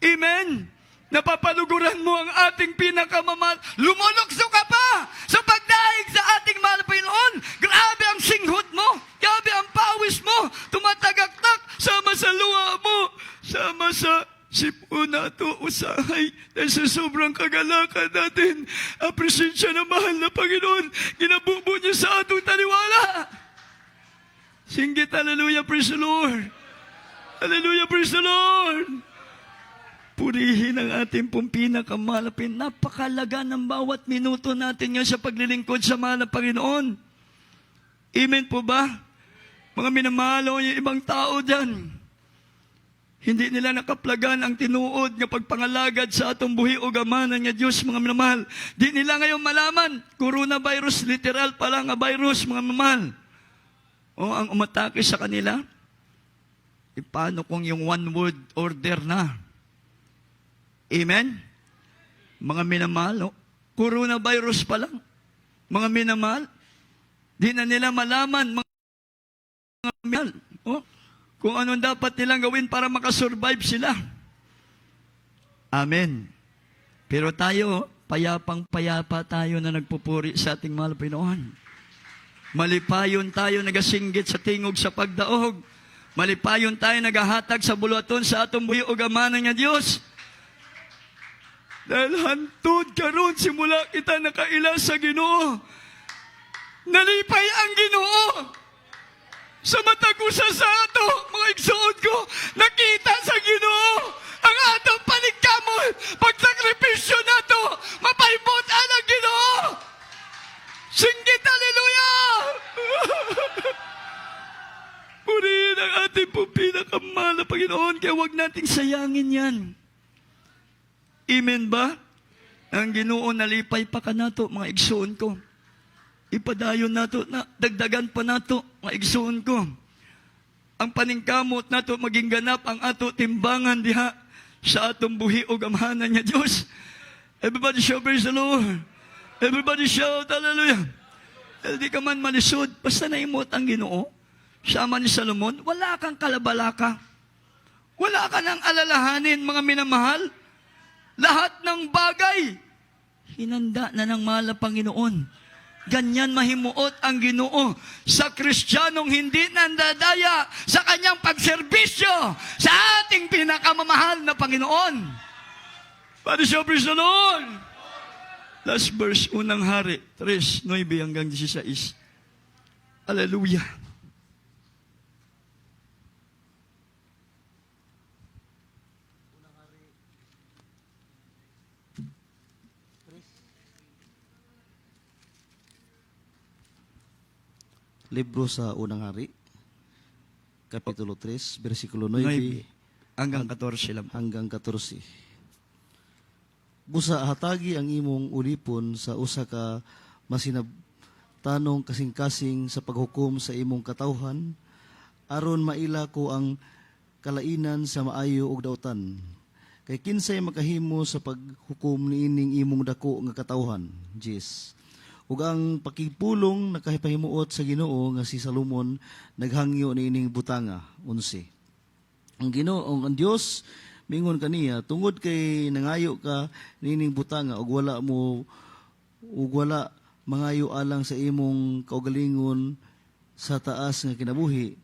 Speaker 2: Amen. Napapaluguran mo ang ating pinakamamahal. Lumulukso ka pa sa pagdaig sa ating mahal na Panginoon. Grabe ang singhot mo. Grabe ang pawis mo. Tumatagaktak. Sama sa luha mo. Sama sa sipon nato usahay. Dahil sa sobrang kagalakan natin, ang presensya ng mahal na Panginoon, ginabubo niya sa atong taniwala. Singgit, hallelujah, praise the Lord. Hallelujah, praise the Lord. Purihin ang ating pong pinakamalapin. Napakalaga ng bawat minuto natin ngayon sa paglilingkod sa mahal na Panginoon. Amen po ba? Mga minamahal, yung ibang tao dyan, hindi nila nakaplagan ang tinuod ng pagpangalagad sa atong buhi o gamanan nga Diyos, mga minamahal. Di nila ngayon malaman, coronavirus, literal pala nga virus, mga minamahal. Ang umatake sa kanila, paano kung yung one word order na? Amen? Mga minamahal, coronavirus pa lang. Mga minamahal, di na nila malaman, mga minamahal, kung anong dapat nilang gawin para makasurvive sila. Amen. Pero tayo, payapang-payapa tayo na nagpupuri sa ating mahal na Panginoon. Malipayon tayo nagasinggit sa tingog sa pagdaog. Malipayon tayo nagahatag sa buluhaton sa atong buhi o gamanan nga Diyos. Dahil hantod karon simula kita nakaila sa Ginoo. Nalipay ang Ginoo. Sa matagusa sa ato, mga igsoon ko, nakita sa Ginoo ang atong panigkamon. Pagsakripisyo na to, mapaybutan ang Ginoo. Singgit, hallelujah! Purihin ang ating pong pinakamahal na Panginoon, kaya huwag nating sayangin yan. Amen ba? Ang Ginoo nalipay pa ka nato, mga igsoon ko. Ipadayon nato, na dagdagan pa nato, mga igsoon ko. Ang paningkamot nato, maging ganap ang ato timbangan diha sa atong buhi o gamahanan niya Diyos. Everybody shout, praise the Lord. Everybody shout, hallelujah. Di ka man malisod, basta naimot ang Ginoo. Sama ni Solomon, wala kang kalabalaka. Wala ka nang alalahanin, mga minamahal. Lahat ng bagay, hinanda na ng mahal na Panginoon. Ganyan mahimuot ang Ginoo sa Kristiyanong hindi nandadaya sa kanyang pagserbisyo sa ating pinakamamahal na Panginoon. Para siya, praise the Lord. Last verse, unang hari, 3:9 hanggang 16. Hallelujah.
Speaker 3: libro sa Unang Hari, Kapitulo 3, versikulo 9
Speaker 2: hanggang 14 lang.
Speaker 3: hanggang 14. Busa hatagi ang imong ulipon sa usa ka masinabtanong kasing-kasing sa paghukom sa imong katawhan, aron maila ko ang kalainan sa maayo ug dautan. Kay kinsay makahimo sa paghukom niining imong dako nga katawhan, Jis. Ug ang pakipulong nakahipahimuot sa Ginoo nga si Salomon naghangyo niining butanga, 11. Ang Ginoo, ang Dios mingon kaniya, tungod kay nangayo ka nining butanga ug wala mangayo alang sa imong kaugalingon sa taas nga kinabuhi,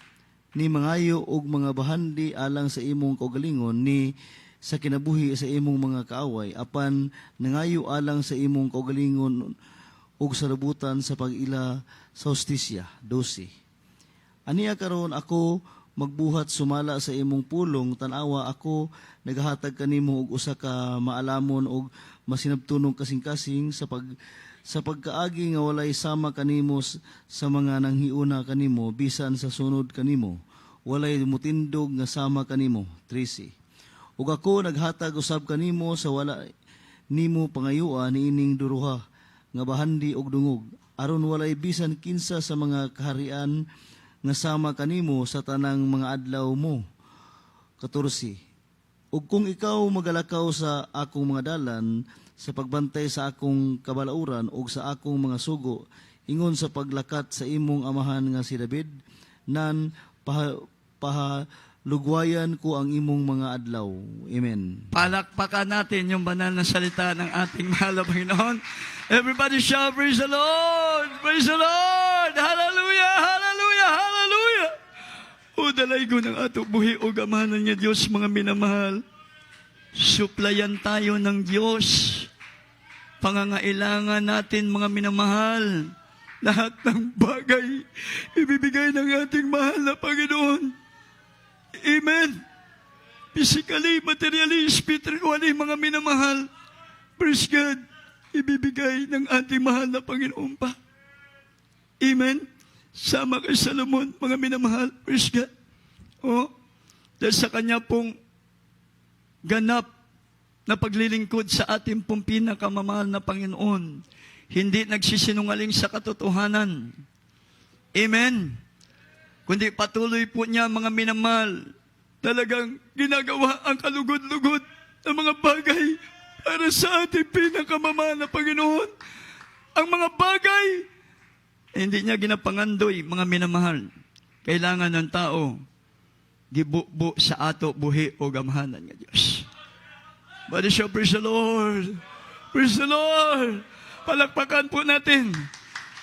Speaker 3: ni mangayo og mga bahandi alang sa imong kaugalingon ni sa kinabuhi sa imong mga kaaway, apan nangayo alang sa imong kaugalingon ug sarabutan sa pag-ila sa hustisya, 12. Aniya karon ako magbuhat sumala sa imong pulong, tanawa ako nagahatag kanimo og usa ka maalamon og masinabtunong kasing-kasing sa pagkaagi nga walay sama kanimo sa mga nanghiuna kanimo bisan sa sunod kanimo, walay mutindog nga sama kanimo, 13. Ug ako naghatag usab kanimo sa wala nimo pangayuan niining duruha nga bahandi og dungog, aron walay bisan kinsa sa mga kaharian nga sama kanimo sa tanang mga adlaw mo. 14. Ug kung ikaw magalakaw sa akong mga dalan, sa pagbantay sa akong kabalauran ug sa akong mga sugo, ingon sa paglakat sa imong amahan nga si David, nan pahalugwayan ko ang imong mga adlaw. Amen.
Speaker 2: Palakpakan natin yung banal na salita ng ating mahal na Panginoon. Everybody shout, praise the Lord! Praise the Lord! Hallelujah! Hallelujah! Hallelujah! O dalay ko ng ato buhi o gamanan nga Diyos, mga minamahal. Suplayan tayo ng Diyos. Pangangailangan natin, mga minamahal. Lahat ng bagay, ibibigay ng ating mahal na Panginoon. Amen. Physically, materially, spiritually, mga minamahal. Praise God. Ibibigay ng ating mahal na Panginoon pa. Amen. Sama kay Salomon, mga minamahal. Praise God. O, dahil sa kanya pong ganap na paglilingkod sa ating pong pinakamamahal na Panginoon, hindi nagsisinungaling sa katotohanan. Amen. Kundi patuloy po niya, mga minamahal, talagang ginagawa ang kalugod-lugod ng mga bagay para sa ating pinakamamahal na Panginoon. Ang mga bagay, hindi niya ginapangandoy, mga minamahal. Kailangan ng tao, gibubo sa ato buhi o gamahanan nga Diyos. But shall praise the Lord. Praise the Lord. Palakpakan po natin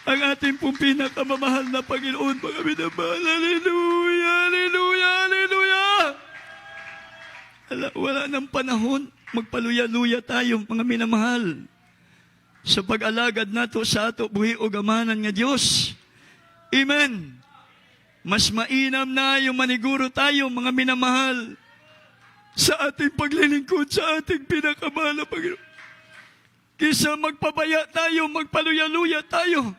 Speaker 2: ang ating pong pinakamamahal na Panginoon, mga minamahal. Hallelujah, hallelujah, hallelujah. Wala ng panahon, magpaluya-luya tayo, mga minamahal, sa pag-alagad nato sa ato buhi o gamanan nga Diyos. Amen. Mas mainam na yung maniguro tayo, mga minamahal, sa ating paglilingkod sa ating pinakamahal na Panginoon. Kisa magpabaya tayo, magpaluya-luya tayo,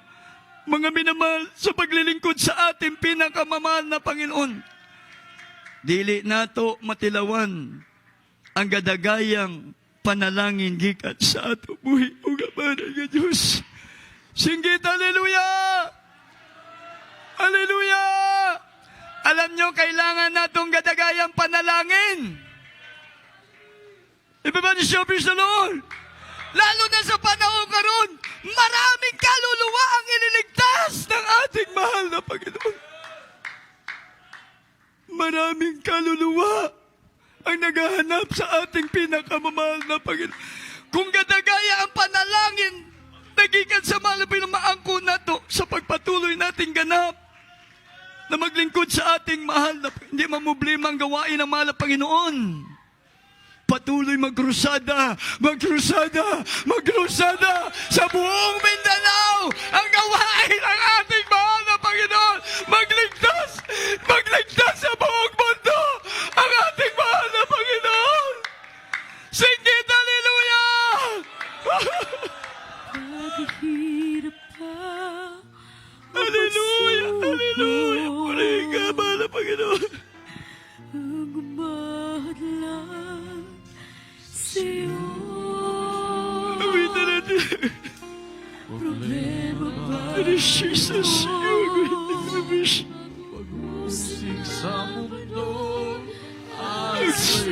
Speaker 2: mga minamahal, sa paglilingkod sa ating pinakamamahal na Panginoon. Dili nato matilawan ang gadagayang panalangin gikan sa ato buhi ug gamanan nga Dios. Singgit, hallelujah! Hallelujah! Alam nyo, kailangan natong gadagayang panalangin. Everybody shout, praise the Lord! Lalo na sa panahon karon, maraming kaluluwa ang ililigtas ng ating mahal na Panginoon. Maraming kaluluwa ang naghahanap sa ating pinakamamahal na Panginoon. Kung gadagaya ang panalangin, nagikan sa mahal na Panginoon, maangko na to sa pagpatuloy nating ganap na maglingkod sa ating mahal na Panginoon. Hindi mamublima ang gawain ng mahal na Panginoon. Patuloy magkrusada, magkrusada, magkrusada sa buong Mindanao ang gawain ng ating mahal na Panginoon. Magligtas sa buong mundo ang ating mahal na Panginoon. Singit, hallelujah!
Speaker 5: Paghihirap pa,
Speaker 2: Hallelujah!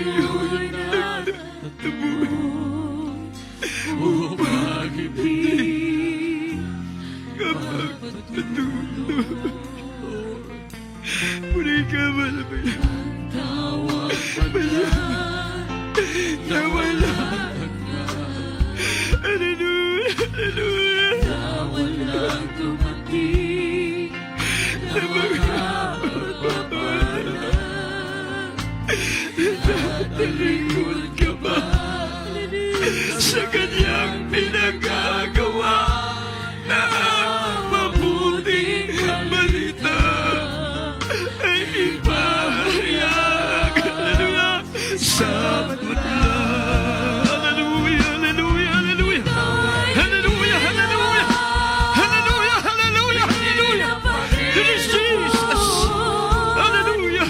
Speaker 2: sa'yo'y nagtatampo upang ibig kapagpatuloy. Muli ka malabay tawag pagyan na walang hallelujah, hallelujah, na walang tumating na magpapala. Natalikod ka ba sa kanyang pinagagawa na ang mabuting balita ay ipahayag? Hallelujah! Sa matula. Hallelujah! Hallelujah! Hallelujah! Hallelujah! Hallelujah! Hallelujah! Hallelujah! Hallelujah! It is Jesus! Hallelujah!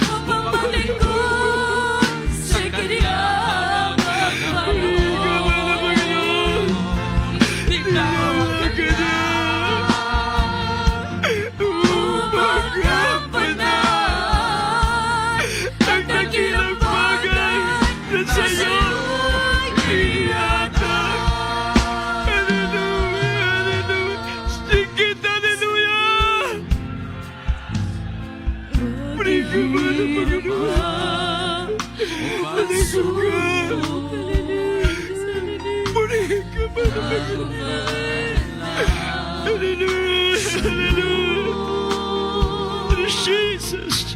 Speaker 2: Jesus,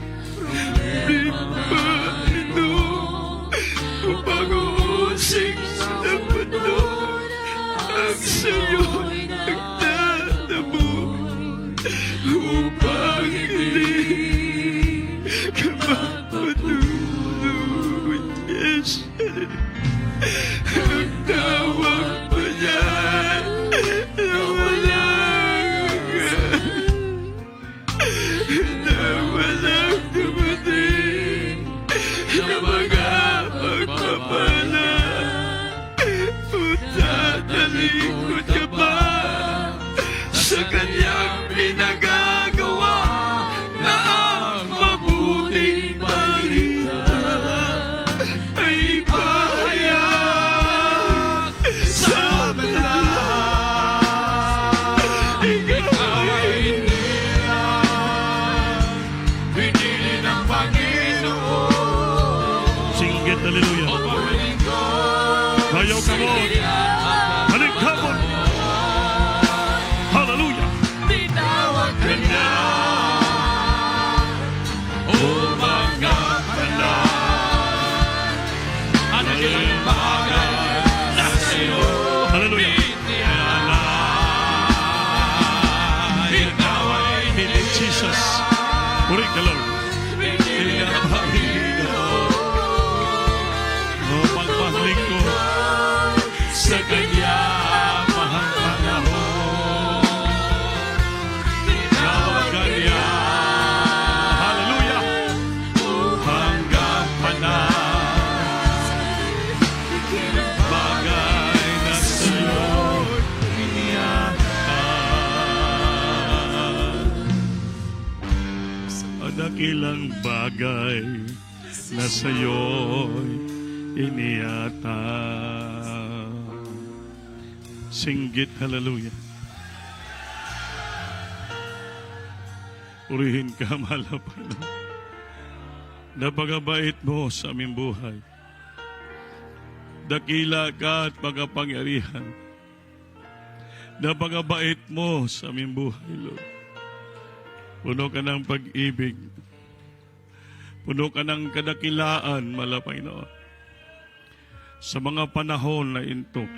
Speaker 2: problema ito upang uusig ng mundo ang sa'yo'y nagtatamo upang hindi ka mapatuloy. Yes, ang tawag pa niyan na walang dumating na mga pagpapala. Tatalikod ka ba sa kanyang pinagagawa na ang mabuting balita ay ipahayag sa banal? Ikaw ay pinili ng Panginoon.
Speaker 5: Singgit, hallelujah. Ayaw ka mo. Halik ka mo. Hallelujah.
Speaker 2: Tinawag ka niya upang gampanan ang naging bagay na sa'yo.
Speaker 5: Hallelujah.
Speaker 2: Ikaw ay
Speaker 5: In Jesus. Puri ka, Lord. Pagpahalik ko
Speaker 2: sa kanya mahal panahon. Tinawag ka niya
Speaker 5: hallelujah.
Speaker 2: upang gampanan bagay na sa'yo
Speaker 5: Ang dakilang bagay na sa'yo'y iniyata. Singgit, hallelujah. Purihin ka, mahal na Panginoon. Napakabait mo sa aming buhay. Dakila ka at pagkapangyarihan. Napakabait mo sa aming buhay, Lord. Puno ka ng pag-ibig. Puno ka ng kadakilaan, mahal na Panginoon. Sa mga panahon na ito,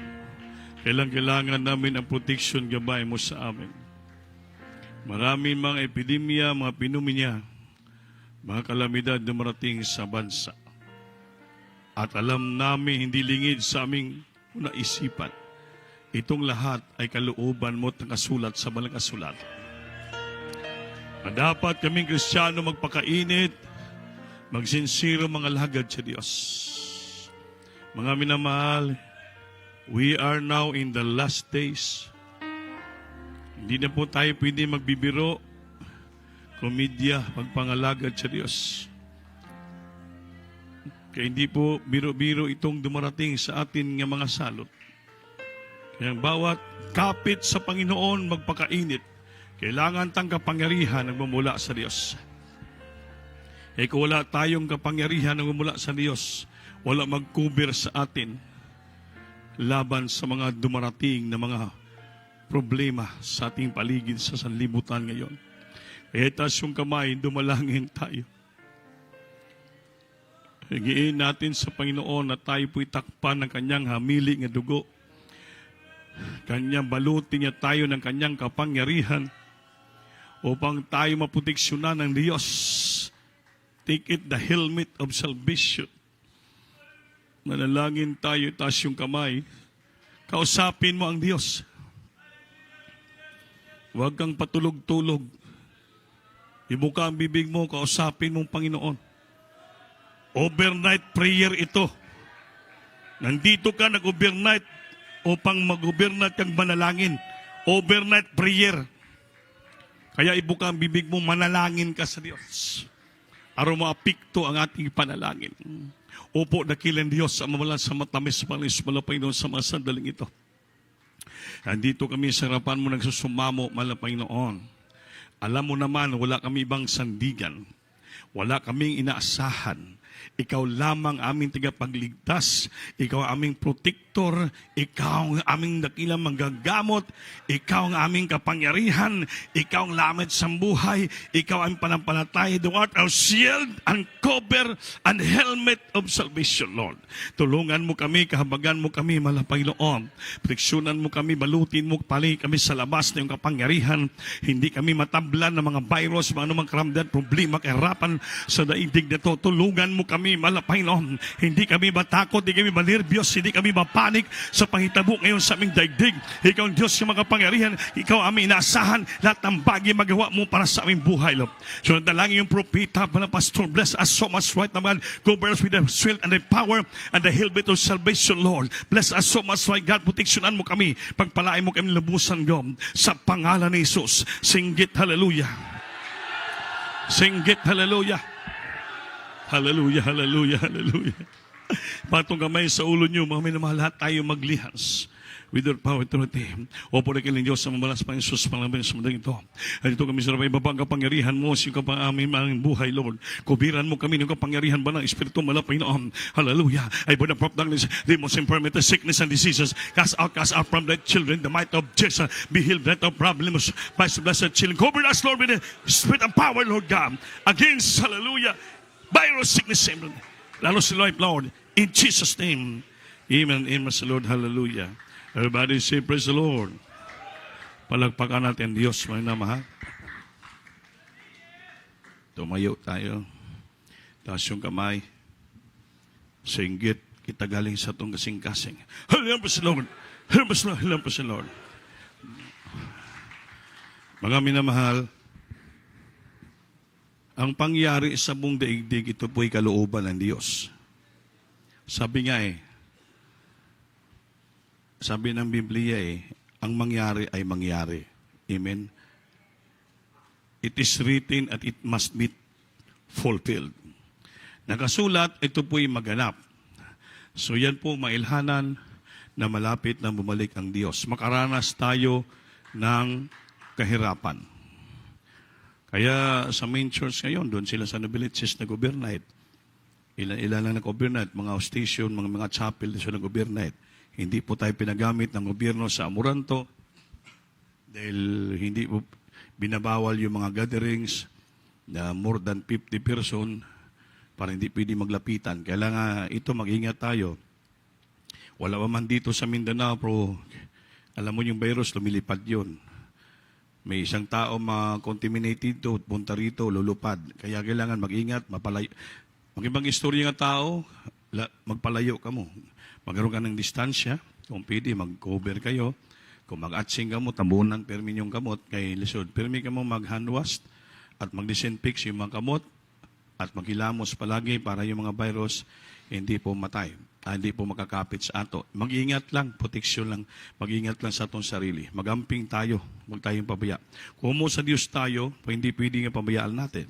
Speaker 5: kailangan namin ang protection gabay mo sa amin. Maraming mga epidemya, mga pinuminya, mga kalamidad na marating sa bansa. At alam namin hindi lingid sa aming naisipan. Itong lahat ay kalooban mo at nakasulat sa Banal na Kasulatan. Dapat kaming Kristiyano magpakainit, magsinsiro mga lagad sa Diyos. Mga minamahal, we are now in the last days. Hindi na po tayo pwede magbibiro, komedya, pagpangalagad sa Diyos. Kaya hindi po biro-biro itong dumarating sa atin ng mga salot. Kaya bawat kapit sa Panginoon magpakainit, kailangan tang kapangyarihan na magmula sa Diyos. Eh kung wala tayong kapangyarihan na magmula sa Diyos, wala mag-cover sa atin laban sa mga dumarating na mga problema sa ating paligid sa sanlibutan ngayon. Kaya taas yung kamay, dumalangin tayo. Higiin natin sa Panginoon na tayo po'y takpan ng kanyang hamili ng dugo. Kanyang balutin niya tayo ng kanyang kapangyarihan upang tayo maproteksyonan ng Diyos. Take it the helmet of salvation. Manalangin tayo, taas yung kamay. Kausapin mo ang Diyos. Huwag kang patulog-tulog. Ibuka ang bibig mo, kausapin mong Panginoon. Overnight prayer ito. Nandito ka nag-overnight upang mag-overnight kang manalangin. Overnight prayer. Kaya ibuka ang bibig mo, manalangin ka sa Diyos. Araw maapikto ang ating panalangin. Opo, dakilang Diyos sa mamalan sa matamis, malis, malapay noon sa mga sandaling ito. Nandito kami sa harapan mo nagsusumamo, malapay noon. Alam mo naman, wala kami ibang sandigan. Wala kaming inaasahan. Ikaw lamang aming tagapagligtas. Ikaw ang aming protector. Ikaw ang aming dakilang manggagamot. Ikaw ang aming kapangyarihan. Ikaw ang lamit sa buhay. Ikaw ang panampalataya. Thou art our shield and cover and helmet of salvation, Lord. Tulungan mo kami, kahabagan mo kami, malapay noon. Proteksyonan mo kami, balutin mo, pali kami sa labas na yung kapangyarihan. Hindi kami matablan ng mga virus, mga anumang karamdaman, problema, kahirapan sa daigdig na to. Tulungan mo kami, malapay noon. Hindi kami matakot, hindi kami manervyos, hindi kami mapanik sa panghitabo ngayon sa aming daigdig. Ikaw ang Diyos yung mga kapangyarihan. Ikaw ang aming inaasahan. Lahat ng bagay magawa mo para sa aming buhay, Lord. So nadalangin yung propeta, mga pastor, bless us so much right naman. Cover us with the strength and the power and the helmet of salvation, Lord. Bless us so much right, God. Proteksyonan mo kami. Pagpalain mo kami labusan, God. Sa pangalan ni Jesus. Singgit, hallelujah. Singgit, hallelujah. Hallelujah, hallelujah, hallelujah. Patong kamay sa ulo niyo, mga minamahal, lahat tayo maglihans with your power and authority. Opo na kiling Diyos sa mamalas pa Jesus, pangalan sa madaling ito. At ito kami sa rabay, babang kapangyarihan mo, siyang aming buhay, Lord. Kubiran mo kami ng kapangyarihan ba ng Espiritu malapay noon. Hallelujah. I burn the darkness, demons, infirmity, sickness, and diseases. Cast out from thy children, the might of Jesus. Be healed, that of problems. Blessed children. Cover us, Lord, with the Spirit and power, Lord God. Against, hallelujah, virus, sickness, lalo si life, Lord. In Jesus' name. Amen. Amen sa Lord. Hallelujah. Everybody say, praise the Lord. Palagpakan natin Diyos, may namahal. Tumayo tayo. Taas yung kamay. Singgit. Kita galing sa itong kasing-kasing. Hallelujah po sa Lord. Hallelujah po sa Lord. Mga minamahal, ang pangyari sa buong daigdig, ito po'y kalooban ng Diyos. Sabi nga sabi ng Biblia ang mangyari ay mangyari. Amen? It is written at it must be fulfilled. Nakasulat, ito po'y maganap. So yan po mailhanan na malapit na bumalik ang Diyos. Makaranas tayo ng kahirapan. Kaya sa main church ngayon, doon sila sa Nobiliches nag-overnight. Ilan lang nag-overnight, mga station, mga chapel na sila nag-overnight. Hindi po tayo pinagamit ng gobyerno sa Amoranto dahil hindi po binabawal yung mga gatherings na more than 50 person para hindi pwede maglapitan. Kailangan ito, mag-ingat tayo. Wala pa man dito sa Mindanao, pero alam mo yung virus, lumilipad yun. May isang tao ma-contaminated to, punta rito, lulupad. Kaya kailangan mag-ingat, mapalayo. Mag-ibang istorya nga tao, magpalayo ka mo. Magkaroon ka ng distansya, kung pwede, mag-cover kayo. Kung mag-atsing ka mo, tambunan, permin yung kamot, kay lisod. Permi ka mo mag-hand wash at mag-disinfect yung mga kamot at maghilamos palagi para yung mga virus hindi po matay. Hindi po makakapit sa ato. Mag-ingat lang, proteksyon lang. Mag-ingat lang sa atong sarili. Magamping tayo, huwag tayong pabaya. Kung mo sa Diyos tayo, hindi pwede nga pabayaan natin.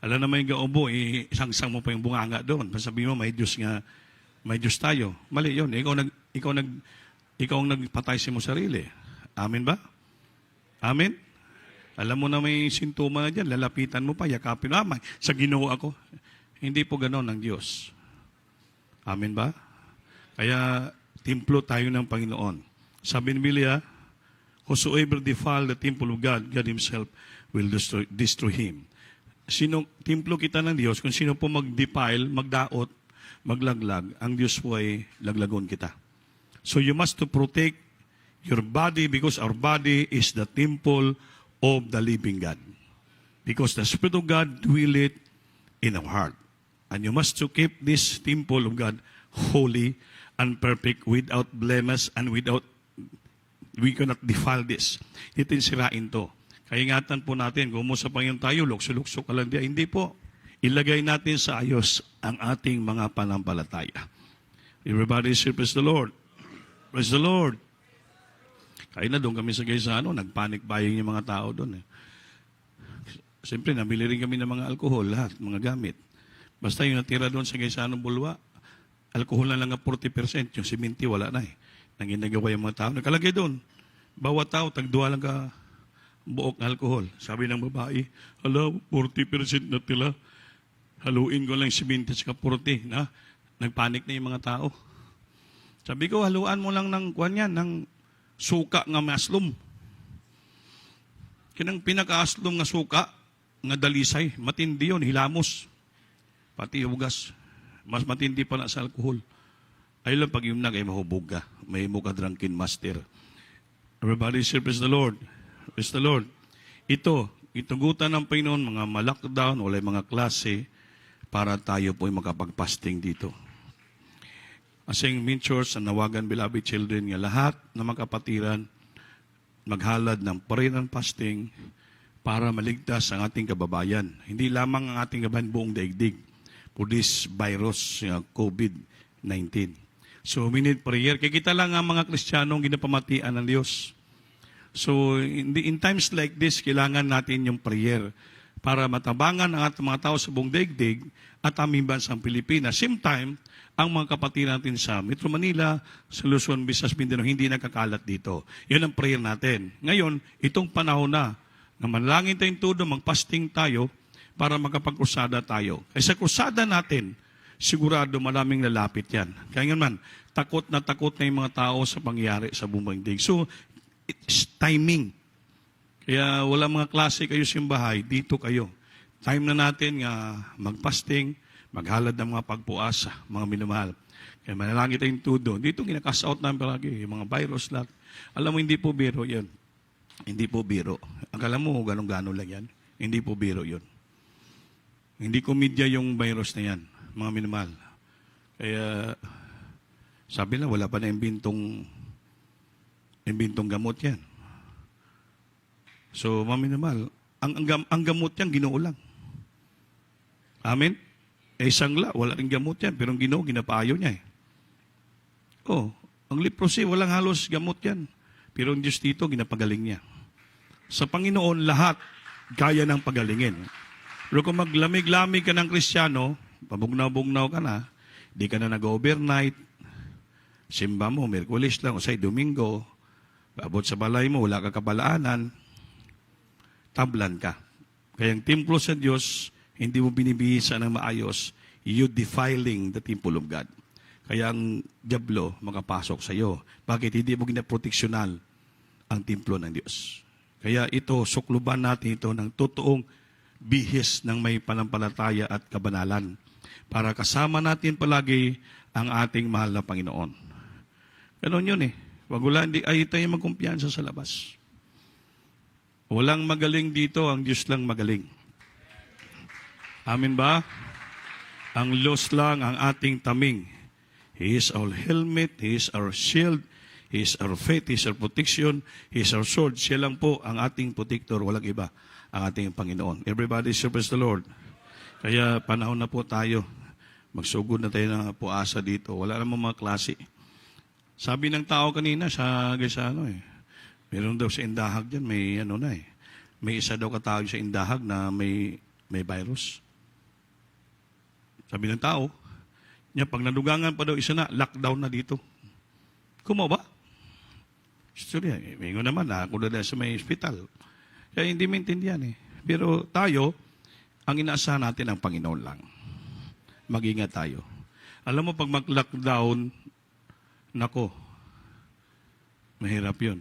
Speaker 5: Alam naman yung gaubo, isang-sang mo pa yung bunganga doon. Sabihin mo, may Diyos tayo. Mali yun. Ikaw ang nagpatay sa mo sarili. Amen ba? Amen? Alam mo na may sintuma na dyan, lalapitan mo pa, yakapin mo, sa Ginoo ako. Hindi po ganon ng Diyos. Amen ba? Kaya, templo tayo ng Panginoon. Sabi ni Biblia, whosoever defile the temple of God, God Himself will destroy him. Sino, templo kita ng Diyos, kung sino po mag-defile, magdaot, maglaglag, ang Diyos po ay laglagon kita. So you must to protect your body because our body is the temple of the living God. Because the Spirit of God dwelleth in our heart. And you must to keep this temple of God holy and perfect, without blemish and we cannot defile this. Itin sirain to. Kaingatan po natin, kung sa Panginoon tayo, lukso-lukso ka lang diya. Hindi po. Ilagay natin sa ayos ang ating mga panampalataya. Everybody say, praise the Lord. Praise the Lord. Kaya na doon kami sa Gaisano, nagpanic buying yung mga tao doon. Siyempre, nabili rin kami ng mga alkohol, lahat, mga gamit. Basta yung natira doon sa Gaisano Bulwa, alkohol na lang ang 40%, yung siminti wala na eh. Nang ginagawa yung mga tao. Nakalagay doon, bawat tao, tagduwa lang ka buok na alkohol. Sabi ng babae, 40% na tila. Haluin ko lang 70 sa 40. Na? Nagpanik na yung mga tao. Sabi ko, haluan mo lang ng ng suka nga maslom. Kinang pinaka-aslom nga suka, nga dalisay, matindi yun, hilamos. Pati hugas. Mas matindi pa na sa alkohol. Ay lang pag yung ay mahubog ka. May mukha drunken master. Everybody say, praise the Lord. Praise the Lord. Ito, itugutan ng Panginoon, mga ma-lockdown, wala mga klase, para tayo po ay makapag-fasting dito. Asing Main Church, ang nawagan, beloved children, nga lahat na makapatiran, maghalad ng prayer and fasting para maligtas ang ating kababayan. Hindi lamang ang ating kababayan buong daigdig for this virus, COVID-19. So, we need prayer. Kaya kita lang ang mga Kristiyano ang ginapamatian ng Diyos. So, in times like this, kailangan natin yung prayer para matabangan ang ating mga tao sa buong daigdig at aming bansang Pilipinas. Same time, ang mga kapatid natin sa Metro Manila, sa Luzon, Visayas, Mindanao, hindi nakakalat dito. Yan ang prayer natin. Ngayon, itong panahon na manalangin tayong todo, magpasting tayo para makapag-krusada tayo. Kaya sa krusada natin, sigurado maraming lalapit yan. Kaya nga man, takot na yung mga tao sa pangyayari sa buong daigdig. So, it's timing. Kaya wala mga klase kayo simbahay, dito kayo. Time na natin nga magpasting, maghalad ng mga pagpuasa, mga minamahal. Kaya manalangin tayong todo. Dito ginakas out namin palagi, yung mga virus lahat. Alam mo, hindi po biro yan. Hindi po biro. Akala mo, ganong-gano lang yan. Hindi po biro yun. Hindi komedya yung virus na yan, mga minamahal. Kaya, sabi na, wala pa na imbintong gamot yan. So, mga minamahal, ang gamot yan, Ginoo lang. Amen? Sangla, wala rin gamot yan, pero ang Ginoo, ginapayo niya eh. Ang leprosy, walang halos gamot yan. Pero ang Diyos dito, ginapagaling niya. Sa Panginoon, lahat kaya ng pagalingin. Pero kung maglamig-lamig ka ng Kristiyano, pabugnaw-bugnaw ka na, di ka na nag-overnight, simba mo, Miyerkules lang, o say, Domingo, abot sa balay mo, wala ka kabalaanan, tablan ka. Kaya ang templo sa Diyos, hindi mo binibihisa ng maayos, you defiling the temple of God. Kaya ang diablo makapasok sa iyo. Bakit? Hindi mo ginaproteksyonan ang templo ng Diyos. Kaya ito, sukluban natin ito ng totoong bihis ng may panampalataya at kabanalan para kasama natin palagi ang ating mahal na Panginoon. Ganon yun eh. Wag wala, hindi ay tayo magkumpiyansa sa labas. Walang magaling dito, ang Diyos lang magaling. Amin ba? Ang Diyos lang ang ating taming. He is our helmet, He is our shield, He is our faith, He is our protection, He is our sword. Siya lang po ang ating protector, walang iba, ang ating Panginoon. Everybody praise the Lord. Kaya panahon na po tayo. Magsugod na tayo ng puasa dito. Wala namang mga klase. Sabi ng tao kanina sa Gaisano meron daw sa Indahag dyan, may may isa daw katawag sa Indahag na may may virus. Sabi ng tao, niya, pag nadugangan pa daw isa na, lockdown na dito. Kumaw ba? Sorry, mingo naman na ako na sa may hospital. Kaya hindi maintindihan eh. Pero tayo, ang inaasahan natin ang Panginoon lang. Mag-ingat tayo. Alam mo, pag mag-lockdown, nako, mahirap yun.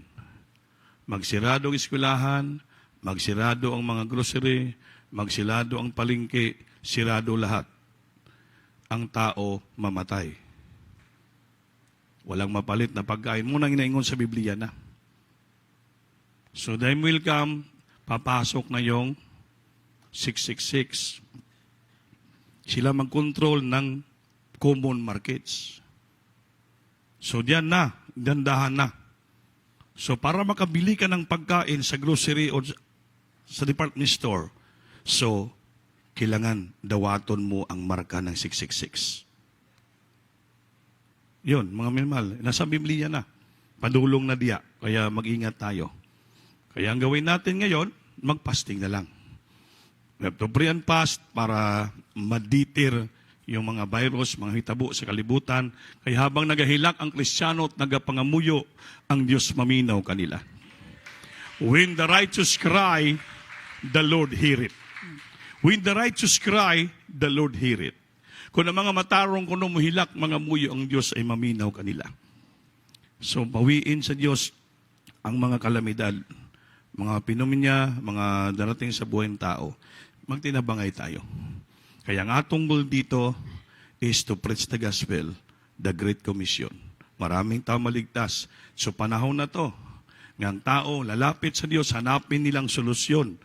Speaker 5: Magsirado ang eskwelahan, magsirado ang mga grocery, magsirado ang palengke, sirado lahat. Ang tao mamatay. Walang mapalit na pagkain. Munang inaingon sa Biblia na. So, time will come, papasok na yung 666. Sila mag-control ng common markets. So, diyan na, dandahan na. So, para makabili ka ng pagkain sa grocery o sa department store, so, kailangan dawaton mo ang marka ng 666. Yun, mga minmal, nasa Biblia na. Padulong na diya, kaya mag-ingat tayo. Kaya ang gawin natin ngayon, mag-fasting na lang. We have to pray and fast para maditir yung mga virus, mga hitabo sa kalibutan. Kaya habang nagahilak ang Kristiyano at nagapangamuyo, ang Diyos maminaw kanila. When the righteous cry, the Lord hear it. When the righteous cry, the Lord hear it. Kung ang mga matarong kuno muhilak, mga muyo, ang Diyos ay maminaw kanila. So, pawiin sa Diyos ang mga kalamidad, mga pinuminya, mga darating sa buhay ng tao. Magtinabangay tayo. Kaya ang atong goal dito is to preach the gospel, the Great Commission. Maraming tao maligtas. So panahon na to, ng tao lalapit sa Diyos, hanapin nilang solusyon.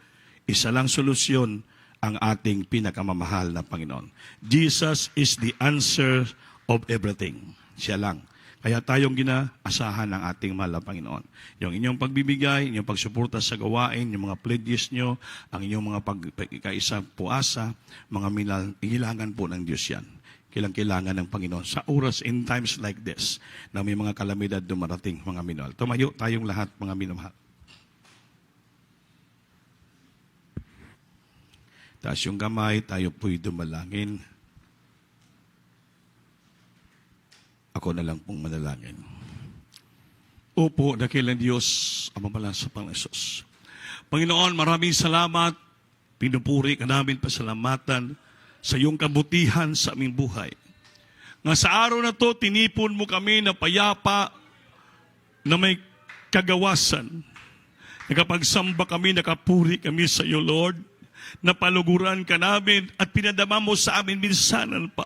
Speaker 5: Isa lang solusyon, ang ating pinakamamahal na Panginoon. Jesus is the answer of everything. Siya lang. Kaya tayong ginaasahan ng ating mahal na Panginoon. Yung inyong pagbibigay, inyong pagsuporta sa gawain, yung mga pledges nyo, ang inyong mga pagkaisa puasa, mga minal, ilangan po ng Diyos yan. Kailangan ng Panginoon. Sa oras in times like this, na may mga kalamidad dumarating, mga minal. Tumayo tayong lahat, mga minamahal. Taas yung kamay, tayo po'y dumalangin. Ako na lang pong manalangin. Opo, dakilang Diyos, Ama pala sa Panginoon Jesus. Panginoon, maraming salamat. Pinupuri ka namin, pasalamatan sa iyong kabutihan sa aming buhay. Nga sa araw na to, tinipon mo kami na payapa, na may kagawasan. Nakapagsamba kami, nakapuri kami sa iyo, Lord. Napaluguran ka namin at pinadama mo sa amin minsanan pa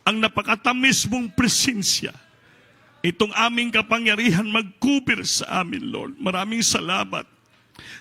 Speaker 5: ang napakatamis mong presensya. Itong aming kapangyarihan magkubir sa amin, Lord. Maraming salamat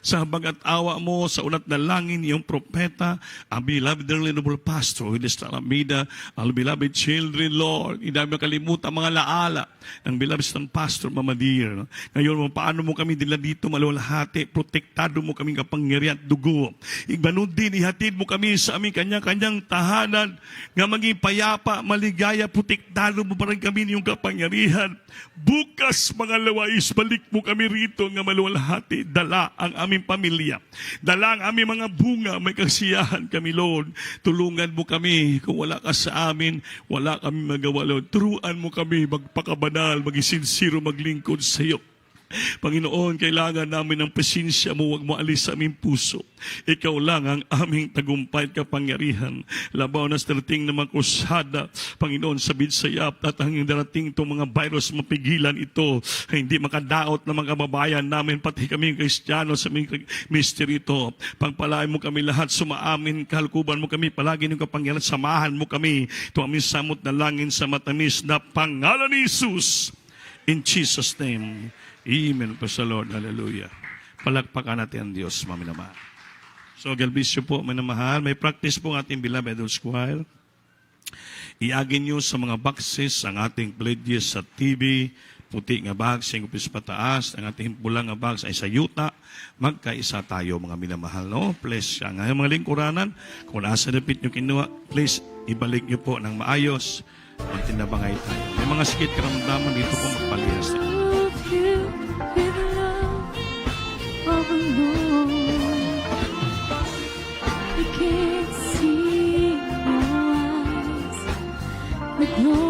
Speaker 5: sa habag at awa mo sa ulat na langin iyong propeta, ang beloved dearly noble pastor, Willis Talamida, ang beloved children, Lord. Hindi namin makalimutan mga laala ng beloved ng pastor, Mama Dear. Ngayon, paano mo kami dila dito malulahati, protektado mo kaming kapangyarihan at dugo. Igbanod din, ihatid mo kami sa aming kanya-kanyang tahanan, nga maging payapa, maligaya, protektado mo pa rin kami niyong kapangyarihan. Bukas, mga lawais, balik mo kami rito nga malulahati, dala ang aming pamilya. Dala ang aming mga bunga, may kasiyahan kami, Lord. Tulungan mo kami. Kung wala ka sa amin, wala kami magawa, Lord. Turuan mo kami magpakabanal, magisinsiro, maglingkod sa iyo. Panginoon, kailangan namin ng presensya mo, huwag mo alis sa aming puso. Ikaw lang ang aming tagumpay at kapangyarihan. Labaw na sa darating na mga kusada, Panginoon, sa bidsayap at hanggang darating itong mga virus, mapigilan ito. Hindi makadaot na mga kababayan namin, pati kami Kristiyano sa aming mystery ito. Pagpalain mo kami lahat, sumaamin, kahalkuban mo kami, palagi ng kapangyarihan, samahan mo kami. Ito aming samot na langin sa matamis na pangalan ni Jesus. In Jesus' name, amen po sa Lord. Hallelujah. Palakpakan natin ang Diyos, maminamahal. So, galbisyo po, minamahal. May practice po ang ating beloved choir. Iagin nyo sa mga boxes ang ating pledges sa TV, puti nga bags, singupis pataas, ang ating pulang nga bags ay sa yuta. Magkaisa tayo, mga minamahal. No? Please, ang mga lingkuranan, kung nasa dapit nyo kinuha, please, ibalik nyo po ng maayos. Magtinabangay tayo. May mga sakit karamdaman dito po, magpalihas tayo.
Speaker 6: I can't Lord.